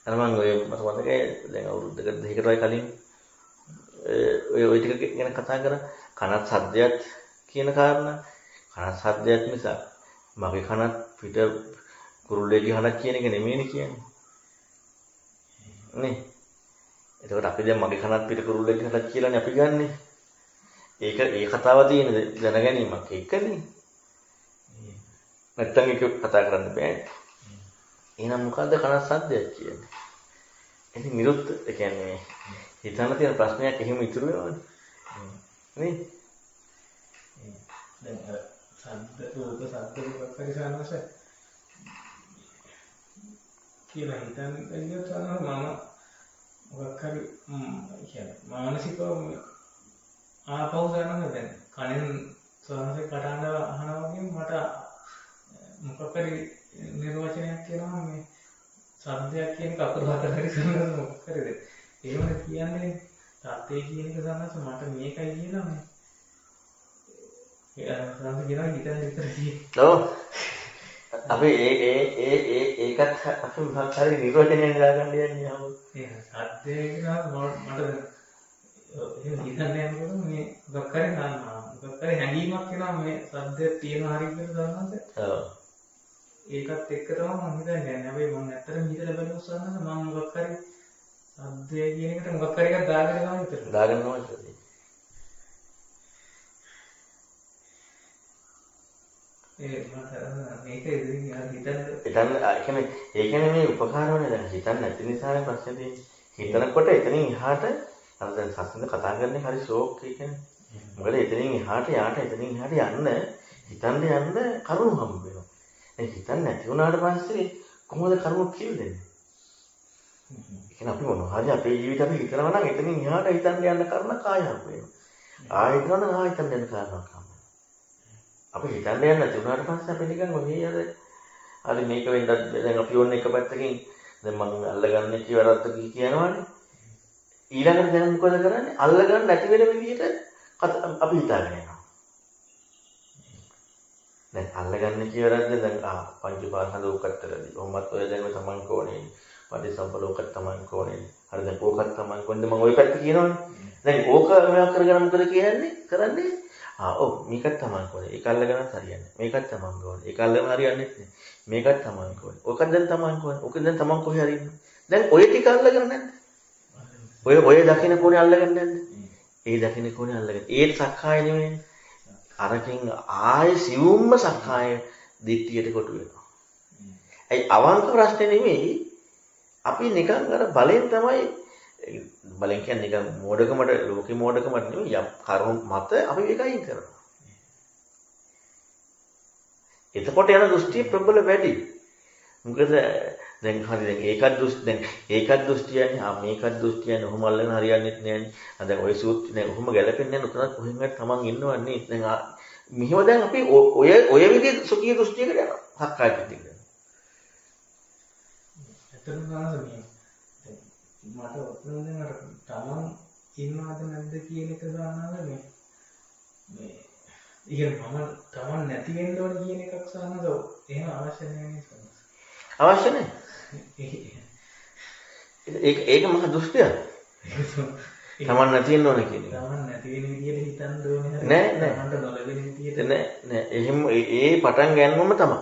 අර මම ඔය මට මතකයි දැන් අවුරුද්දකට දෙකකට වගේ කලින් ඔය ටික ගැන කතා කරා. කනත් සද්දයක් කියන කාරණා. කනත් සද්දයක් නිසා මගේ කනත් පිට කුරුල්ලේගේ කනක් කියන එක නෙමෙයිනේ කියන්නේ. නේ? එතකොට අපි දැන් මගේ කනත් පිට කුරුල්ලේගේ කනක් කියලානේ අපි ගන්නෙ. ඒ කතාව තියෙන දැන ගැනීමක් එක්කනේ. නැත්තම් ඒක කතා කරන්න බෑ. එහෙනම් මොකද්ද කන සද්දයක් කියන්නේ? ඉතින් නිරුත් ඒ කියන්නේ හිතන්න තියෙන ප්‍රශ්නයක් එහෙම ඉතුරු වෙනවනේ. නේ? දැන් අර සද්ද පරිසානස කියලා හිතන්න ඉන්නත් මම මොකක් හරි කියන්නේ මානසිකව ආපහු ගන්න දැන් කණෙන් සෝනසේ කටහඬ අහනවා වගේ මට මොකක් හරි නිර්වචනයක් කියනවා මේ සද්දයක් කියන කකුල හතරයි සන්නස මොකක් හරිද එහෙම කියන්නේ තාත්තේ කියන එක සන්නස මට මේකයි කියලා මේ සන්නස කියනවා හිතන විතරයි. ඔව් අපි ඒකත් අපි මොකක් හරි නිර්වචනයක් දාගන්න යන්නේ ආවොත් ඒ සද්දේ කියනවා මට එහෙම හිතන්නේ යනකොට මේ මොකක් හරි මොකක් හරි හැඟීමක් එනවා මේ සද්දයක් තියෙන හරිය කියලා සන්නස. ඔව් ඒකත් එක්ක තමයි මම හිතන්නේ. හැබැයි මම ඇත්තටම හිතලා බලුවා සන්නස මම මොකක් හරි සද්දය කියන එකට මොකක් හරි එකක් දාගෙන යනවා විතරයි. දාගන්නවා ඒක මට මේක ඉතින් හිතන්න ඒ කියන්නේ මේ උපකාර වනේ දැන් හිතන්න නැති නිසානේ ප්‍රශ්නේ තියෙන්නේ. හිතනකොට එතනින් එහාට අර දැන් සස්සින්ද කතා කරන්නේ හරි ෂෝක් කියන්නේ. මොකද එතනින් එහාට එතනින් එහාට යන්න හිතන්න කරුණු හම්බ වෙනවා. ඒ හිතන්න නැති වුණාට පස්සේ කොහොමද කරුණු කියෙන්නේ? ඒ කියන්නේ අපි මොනවා හරි අපේ ජීවිතේ අපි හිතනවා නම් එතනින් එහාට හිතන්න යන්න කරුණ කාය හම්බ වෙනවා. ආයෙ හිතනවා ආයෙ හිතන්න යන කාරණාවක් හම්බ වෙනවා. අපි හිතන්න යන්න නැති වුණාට පස්සේ අපි නිකන් ඔහේ අර මේක වෙන්නත් දැන් අපි ඕන එක පැත්තකින් දැන් මම අල්ලගන්නේ කිවරද්ද කියනවනේ. ඊළඟට දැන් මොකද කරන්නේ? අල්ලගන්න නැති වෙන විදිහට අපි හිතාගෙන යනවා. දැන් අල්ලගන්න කියවරද්ද දැන් පංච පාස්කන්ධ උකට්ටලදී. කොහොමත් ඔය දැන් තමන් කෝණේ පටිසම්පලෝකත් තමන් කෝණේ. හරි දැන් ඕකත් තමන් කොන්ද මම ওই පැත්ත කියනවනේ. දැන් ඕක මෙයා කරගෙන මොකද කරන්නේ? ඔව් මේකත් තමන් කෝණේ. ඒක අල්ලගන්නත් හරියන්නේ. මේකත් තමන් කෝණේ. ඒක අල්ලගෙන හරියන්නේ නැහැ. මේකත් තමන් කෝණේ. ඕකත් දැන් තමන් කෝණේ. ඕක දැන් තමන් කොහේ හරි ඉන්නේ. දැන් ඔය ටික අල්ලගෙන නැද්ද? ඔය දකින්න කෝණේ අල්ලගෙන නැද්ද? ඒ දකින්න කෝණේ අල්ලගෙන. ඒත් සක්කාය නෙමෙයි. අරකින් ආයේ සිවුම්ම සක්කාය දිට්ඨියට කොටු වෙනවා. ඒ අවංක ප්‍රශ්නේ නෙමෙයි. අපි නිකන් අර බලෙන් තමයි බලෙන් කියන්නේ නිකන් මෝඩකමට ලෝකේ මෝඩකමට නෙමෙයි යම් කරුණු මත අපි ඒක අයින් කරනවා. එතකොට යන දෘෂ්ටිය ප්‍රබල වැඩි. මොකද දැන් හරි දැන් ඒකත් දෘෂ්ටියන්නේ මේකත් දෘෂ්ටියන්නේ ඔහොම අල්ලගෙන හරියන්නේ නැහැනේ. දැන් ওই සූත්‍රය දැන් ඔහොම ගැලපෙන්නේ නැහැ උතන කොහෙන් හරි තමන් ඉන්නවන්නේ. දැන් මෙහෙම දැන් අපි ඔය විදිහේ සුඛී දෘෂ්ටියකට යනවා. හක්කායි දෙන්න. ඇත්තටම ගානද මේ මට ඔතන දැන් අර තමන් ඉන්නවද නැද්ද කියන එක ගන්නවා මේ ඉතින් මම තමන් නැති වෙන්න ඕන කියන එකක් සානද එහෙම අවශ්‍ය නැහැ නේද? අවශ්‍ය නැහැ. ඒක මහ දෘෂ්ටියක්. තමන් නැති වෙන්න ඕන කියන එක. තමන් නැති වෙන විදියට හිතන්න ඕනේ නෑ නෑ. තමන්ට නොලැබෙන විදියට නෑ. එහෙම ඒ පටන් ගන්නවම තමයි.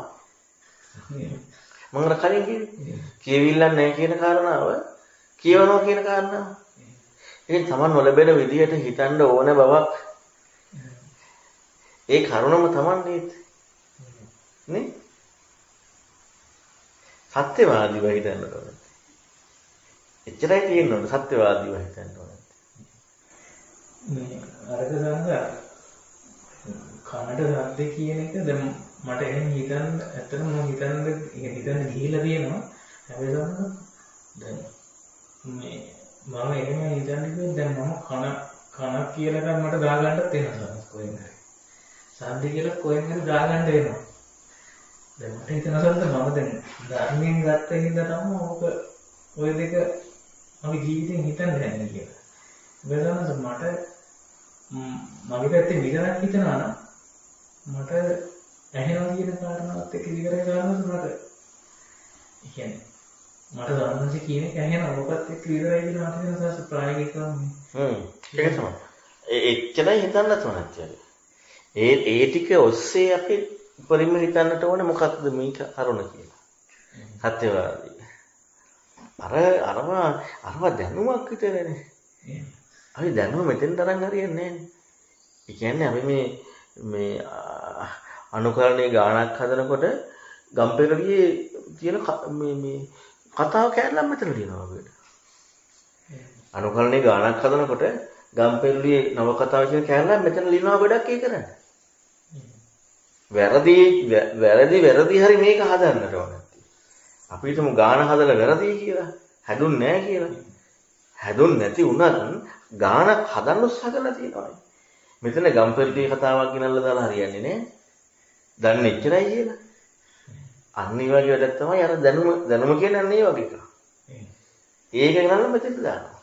මම අර කලින් කිව්වේ කියවිල්ලක් නැහැ කියන කාරණාව කියවනවා කියන කාරණාව. ඉතින් තමන් නොලැබෙන විදියට හිතන්න ඕන බවක් ඒ කරුණම තමන් නේ සත්‍යවාදීව හිතන්න ඕන. එච්චරයි තියෙන්නේ සත්‍යවාදීව හිතන්න ඕන. මේ අරක සංගා කනට සද්ද කියන එක දැන් මට එහෙම හිතන්න ඇත්තටම මම හිතන්න ගිහිලා තියෙනවා. හැබැයි දැන් මේ මම එහෙම හිතන්නේ කිව්වොත් දැන් මම කන කියලා එකක් මට දාගන්නත් වෙනවා කොහෙන් හරි. සද්ද කියලා කොහෙන් හරි දාගන්න වෙනවා. දැන් මට හිතෙනවා මම දැන් ධර්මයෙන් ගත්ත හින්දා තමයි ඕක ඔය දෙක මගේ ජීවිතෙන් හිතන්න හැන්නේ කියලා. වෙනසක් මට මගේ පැත්තේ විතරක් හිතනවා නම් මට ඇහෙනවා කියන කාරණාවත් එක්ක විතරයි ගන්නත් මට කියන්නේ මට ධර්මයේ කියන එක ඇහෙනවා ඔකත් එක්ක විතරයි කියන මට වෙනසක් ප්‍රායෝගිකව ඒක තමයි. එච්චරයි හිතන්න තෝරන්නේ. ඒ ටික ඔස්සේ අපි පරිම හිතන්නට ඕනේ මොකක්ද මේක කරුණ කියලා. සත්‍යවාදී. අරවා දැනුමක් විතරනේ. අපි දැනුම මෙතෙන් තරම් හරියන්නේ නැහැ. ඒ කියන්නේ අපි මේ අනුකරණයේ ගානක් හදනකොට ගම්පෙරළියේ තියෙන මේ කතාව කැලලක් මෙතන තියෙනවා වගේ. අනුකරණයේ ගානක් හදනකොට ගම්පෙරළියේ නව කතාව කියන කැලලක් මෙතන ලියනවා ගොඩක් ඒ කරන්නේ. වැරදි හරි මේක හදන්නට ඕනේ. අපි හිතමු ගාන හදලා වැරදි කියලා. හැදුන්නේ නැහැ කියලා. හැදුන්නේ නැති වුණත් ගානක් හදන්න උත්සාහ කරලා තියෙනවා. මෙතන ගම්පෙරළියේ කතාවක් ගෙනල්ලා දාලා හරියන්නේ නැහැ. දන්නේ එච්චරයි කියලා. අන්න ඒ වගේ වැඩක් තමයි අර දැනුම කියන්නේ අන්න ඒ වගේ එකක්. ඒක ගෙනල්ලා මෙතෙන්ට දානවා.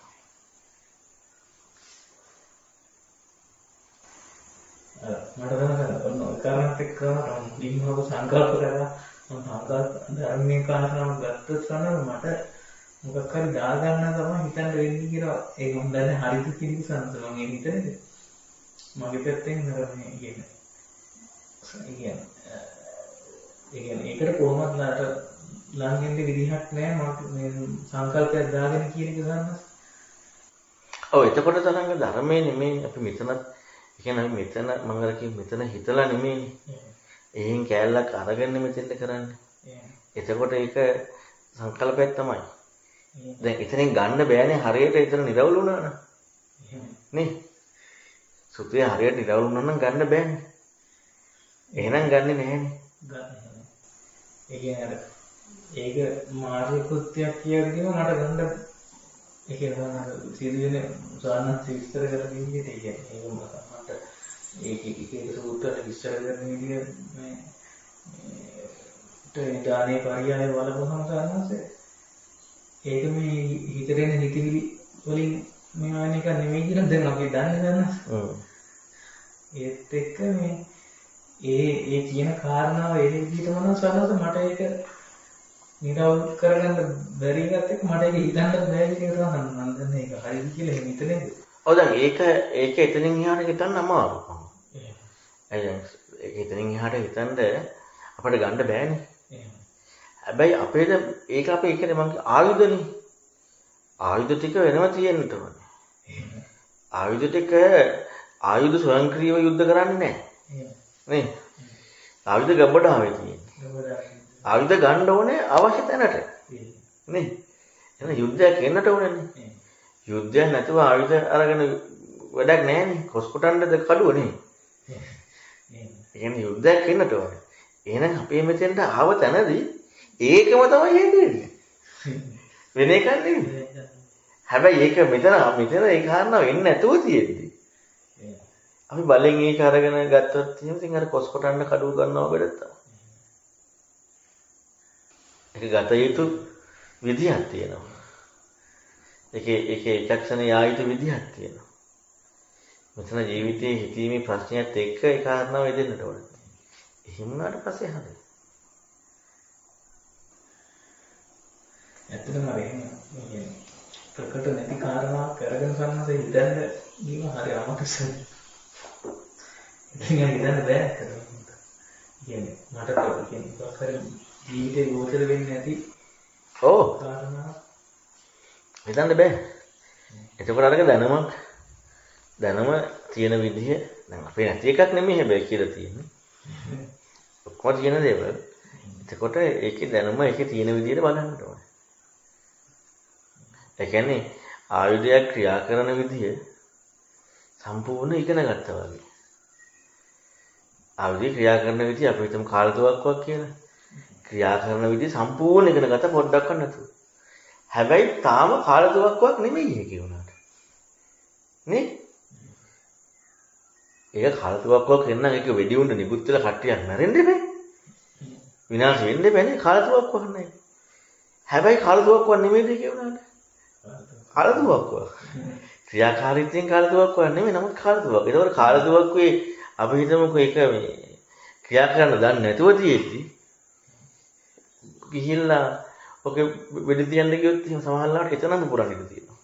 මට දැනගන්න ඕන කාරණාත් එක්ක දින්වව සංකල්ප කරලා මම සංකල්ප ධර්මයේ කාරණාවක් ගත්තොත් තමයි මට මොකක් හරි දාගන්න තමයි හිතන්න වෙන්නේ කියලා ඒක මම දන්නේ හරිද කියලා සංස මම ඒ හිතන්නේ මගේ පැත්තෙන් නරන්නේ කියන්නේ ඒකට කොහොමද නට ළඟින්ද විදිහක් නැහැ මට මේ සංකල්පයක් දාගෙන කියන එක ගන්න. ඔව් එතකොට තරංග ධර්මයේ නෙමෙයි අපි මෙතනත් කියන්නේ මෙතන මම අර කිව්ව මෙතන හිතලා නෙමෙයි. එහෙන් කැලලක් අරගෙන මෙතෙන්ට කරන්නේ. එතකොට ඒක සංකල්පයක් තමයි. දැන් එතනින් ගන්න බෑනේ හරියට එතන නිරවුල් වුණා නම්. නේ? සුත්‍රය හරියට නිරවුල් වුණා නම් ගන්න බෑනේ. එහෙනම් ගන්නෙ නැහැනේ. ඒ කියන්නේ ඒක මාර්ග කෘත්‍යයක් කියලාදීම මට ගන්න ඒ කියන්නේ සිදුවෙන උදාහරණ විස්තර කරලා දෙන්නේ ඒ කියන්නේ ඒක මට ඒක සූත්‍ර විස්තර කරන විදිහ මේ දානේ පරියාය වලපොහම සානන්සේ ඒක මේ හිතරෙන හිතවිලි වලින් මේ වань එක නෙමෙයි කියලා දැන් අපි දන්නේ නැහැ. ඒත් එක්ක මේ ඒ කියන කාරණාව ඒ විදිහට මොනවද සානන්ස මට ඒක නිරවුල් කරගන්න බැරි එකත් එක්ක මට ඒක හිතන්න බැහැ කියලා තමයි මම දන්නේ ඒක හරිද කියලා එහෙම හිතන්නේ. ඔව් දැන් ඒක එතනින් එහාට හිතන්න අමාරුයි. ඒක එතනින් එහාට හිතන්න අපිට ගන්න බෑනේ. හැබැයි අපේ ඒක අපේ කියන්නේ මම ආයුධනේ. ආයුධ ටික වෙනම තියෙන්න ඕනේ. ආයුධ ටික ආයුධ ස්වයංක්‍රීයව යුද්ධ කරන්නේ නැහැ. නේ? ආයුධ ගබඩාවේ තියෙන්නේ. ආයුධ ගන්න ඕනේ අවශ්‍ය තැනට. නේ? එහෙනම් යුද්ධයක් එන්නට ඕනේනේ. යුද්ධයක් නැතුව ආයුධ අරගෙන වැඩක් නැහැනේ. කොස්කොටන්නද කඩුව නේ. ඒ කියන්නේ යුද්ධයක් එන්නට ඕනේ. එහෙනම් අපේ මෙතෙන්ට ආව තැනදී ඒකම තමයි හේතු වෙන්නේ. වෙන එකක් නෙමෙයි. හැබැයි ඒක මෙතන ඒ කාරණා වෙන්නේ නැතුව තියෙද්දි. අපි බලෙන් ඒක අරගෙන ගත්තොත් එහෙනම් ඉතින් අර කොස් කොටන්න කඩුව ගන්නවා බඩත් තමයි. ඒක ගත යුතු විදිහක් තියෙනවා. ඒකේ චක්ෂණ යායුතු විදිහක් තියෙනවා. මෙතන ජීවිතයේ හිතීමේ ප්‍රශ්නයත් එක්ක ඒ කාරණාව වෙදෙන්නට ඕනේ. එහෙම වුණාට පස්සේ හරියි. ඇත්තටම අර එහෙම ප්‍රකට නැති කාරණාවක් කරගෙන සම්මත හිතන්න ගියම හරි අමතසයි. ඉතින් හිතන්න බෑ ඇත්තටම. කියන්නේ මට කියන්නේ කර ජීවිතේ ගෝචර වෙන්නේ නැති කාරණා හිතන්න බෑ. එතකොට අරක දැනම තියෙන විදිහ දැන් අපේ නැති එකක් නෙමෙයි හැබැයි කියලා තියෙන්නේ. ඔක්කොම තියෙන දේවල්. එතකොට ඒකේ දැනම ඒකේ තියෙන විදිහට බලන්න ඕනේ. ඒ කියන්නේ ආයුධයක් ක්‍රියා කරන විදිය සම්පූර්ණ ඉගෙන ගත්තා වගේ. ආයුධය ක්‍රියා කරන විදිය අපි හිතමු කාලතුවක්කුවක් කියලා. ක්‍රියා කරන විදිය සම්පූර්ණ ඉගෙන ගත්ත පොඩ්ඩක් නැතුව. හැබැයි තාම කාලතුවක්කුවක් නෙමෙයි ඒක උනාට. නේ? ඒක කාලතුවක්කුවක් වෙන්න ඒක වෙඩි උණ්ඩ නිකුත් වෙලා කට්ටියක් මැරෙන්න බෑ. විනාශ වෙන්න බෑනේ කාලතුවක්කුවක් නැහැ. හැබැයි කාලතුවක්කුවක් නෙමෙයිද ඒක උනාට. කාලතුවක්කුවක්. ක්‍රියාකාරීත්වයෙන් කාලතුවක්කුවක් නෙමෙයි නමුත් කාලතුවක්කුවක්. ඒතකොට කාලතුවක්කුවේ අපි හිතමුකෝ ඒක මේ ක්‍රියා කරන්න දන්නේ නැතුව තියෙද්දි ගිහිල්ලා ඔක වෙඩි තියන්න ගියොත් එහෙම සමහරවිට එතනම පුරන්න ඉඩ තියෙනවා.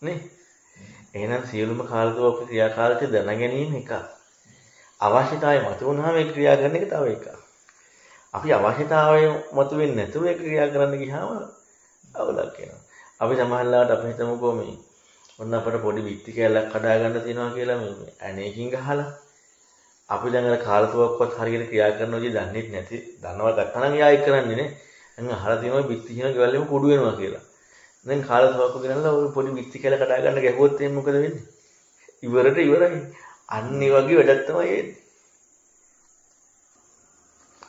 නේ? එහෙනම් සියලුම කාලතුවක්කු ක්‍රියාකාරීත්වය දැන ගැනීම එක. අවශ්‍යතාවය මත වුණාම ඒක ක්‍රියා කරන එක තව එකක්. අපි අවශ්‍යතාවය මත වෙන්නේ නැතුව ඒක ක්‍රියා කරන්න ගියාම අවුලක් වෙනවා. අපි සමහරවිට අපි හිතමුකෝ මේ ඔන්න අපිට පොඩි බිත්ති කැලක් කඩා ගන්න තියෙනවා කියලා මේ ඇණයකින් ගහලා අපි දැන් අර කාලතුවක්කුවත් හරියට ක්‍රියා කරන විදිහ දන්නේ නැති දන්නවා ගත්තා නම් එයා ඒක කරන්නේ නේ. දැන් අහලා තියෙනවා බිත්ති කියන ගෙවල්ෙම කුඩු වෙනවා කියලා. දැන් කාලතුවක්කු ගෙනල්ලා ඔය පොඩි බිත්ති කැල කඩා ගන්න ගැහුවොත් එහෙනම් මොකද වෙන්නේ? ඉවරයි. අන්න ඒ වගේ වැඩක් තමයි එන්නේ.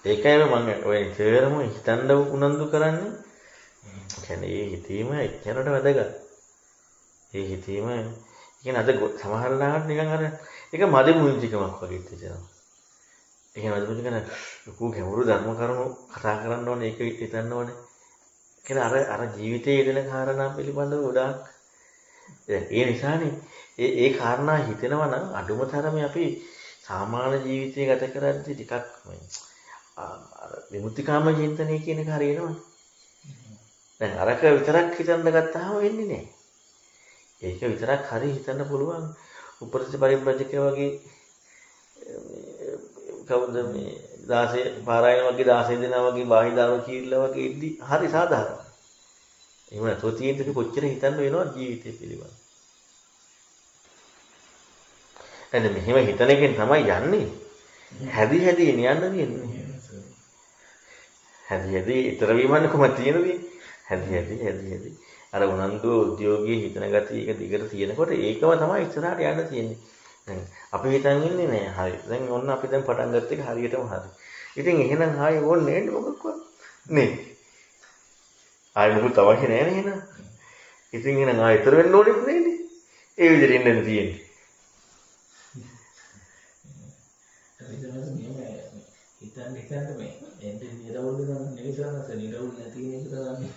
ඒකයි මම ඔය තේරම හිතන්න උනන්දු කරන්නේ. කියන්නේ ඒ හිතීම එච්චරට වැදගත්. ඒ හිතීම කියන්නේ අද සමහරවිට නිකන් අර ඒක මදි මුංචිකමක් වගේ තියෙනවා. ඒ කියන්නේ මදි මුංචිකන ලොකු ගැඹුරු ධර්ම කරුණු කතා කරන්න ඕනේ ඒක හිතන්න ඕනේ. කියන්නේ අර ජීවිතයේ යෙදෙන කාරණා පිළිබඳව ගොඩාක් ඒ නිසානේ ඒ කාරණා හිතෙනවා නම් අඩුම තරමේ අපි සාමාන්‍ය ජීවිතය ගත කරද්දී ටිකක් අර විමුක්තිකාම චින්තනය කියන එක හරියනවනේ. දැන් අරක විතරක් හිතන්න ගත්තාම වෙන්නේ නැහැ. ඒක විතරක් හරි හිතන්න පුළුවන් උපරිස පරිබ්‍රජකය වගේ කවුද මේ 16 පාරායන වගේ 16 දෙනා වගේ බාහිදාරු කීර්ලා වගේ ඉද්දි හරි සාධාරණයි. එහෙම නැතෝ තියෙද්දි කොච්චර හිතන්න වෙනවද ජීවිතය පිළිබඳ. එතන මෙහෙම හිතන එකෙන් තමයි යන්නේ. හැදි යන්න තියෙන්නේ. හැදි ඊතර වීමන්නේ කොහොමද තියෙන්නේ? හැදි අර උනන්දු උද්‍යෝගයේ හිතන ගතිය ඒක දිගට තියෙනකොට ඒකම තමයි ඉස්සරහට යන්න තියෙන්නේ. දැන් අපි හිතන් ඉන්නේ නෑ. හරි. දැන් ඔන්න අපි දැන් පටන් ගත්ත එක හරියටම හරි. ඉතින් එහෙනම් ආයෙ ඕනේ නේද මොකක්වත්? නේ. ආයෙ මොකද අවශ්‍ය නෑ නේ එහෙනම්. ඉතින් එහෙනම් ආයෙ ඊතර වෙන්න ඕනෙත් නෑනේ. ඒ විදිහට ඉන්න තියෙන්නේ. හිතන්න මේ එන්නේ නිරවුල් නම් නෙවෙයි සරස නිරවුල් නැති කෙනෙක් තමයි.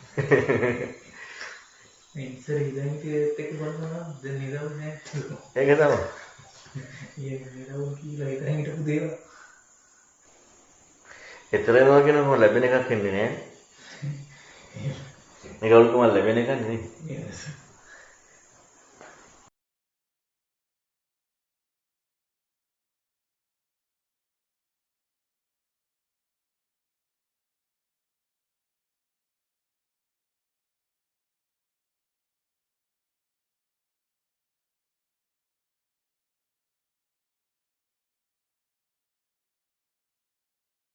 මේ ඉස්සර ඉඳන්කේත් එක්ක බලනවා දැන් නිරවුල් නැහැ. ඒක තමයි. ඊයේ නිරවුල් කියලා හිතන් හිටපු දේවල්. ඒතරම කියනකො ලැබෙන එකක් වෙන්නේ නැහැ. මේක උල්කම ලැබෙන එකක් නෙවෙයි.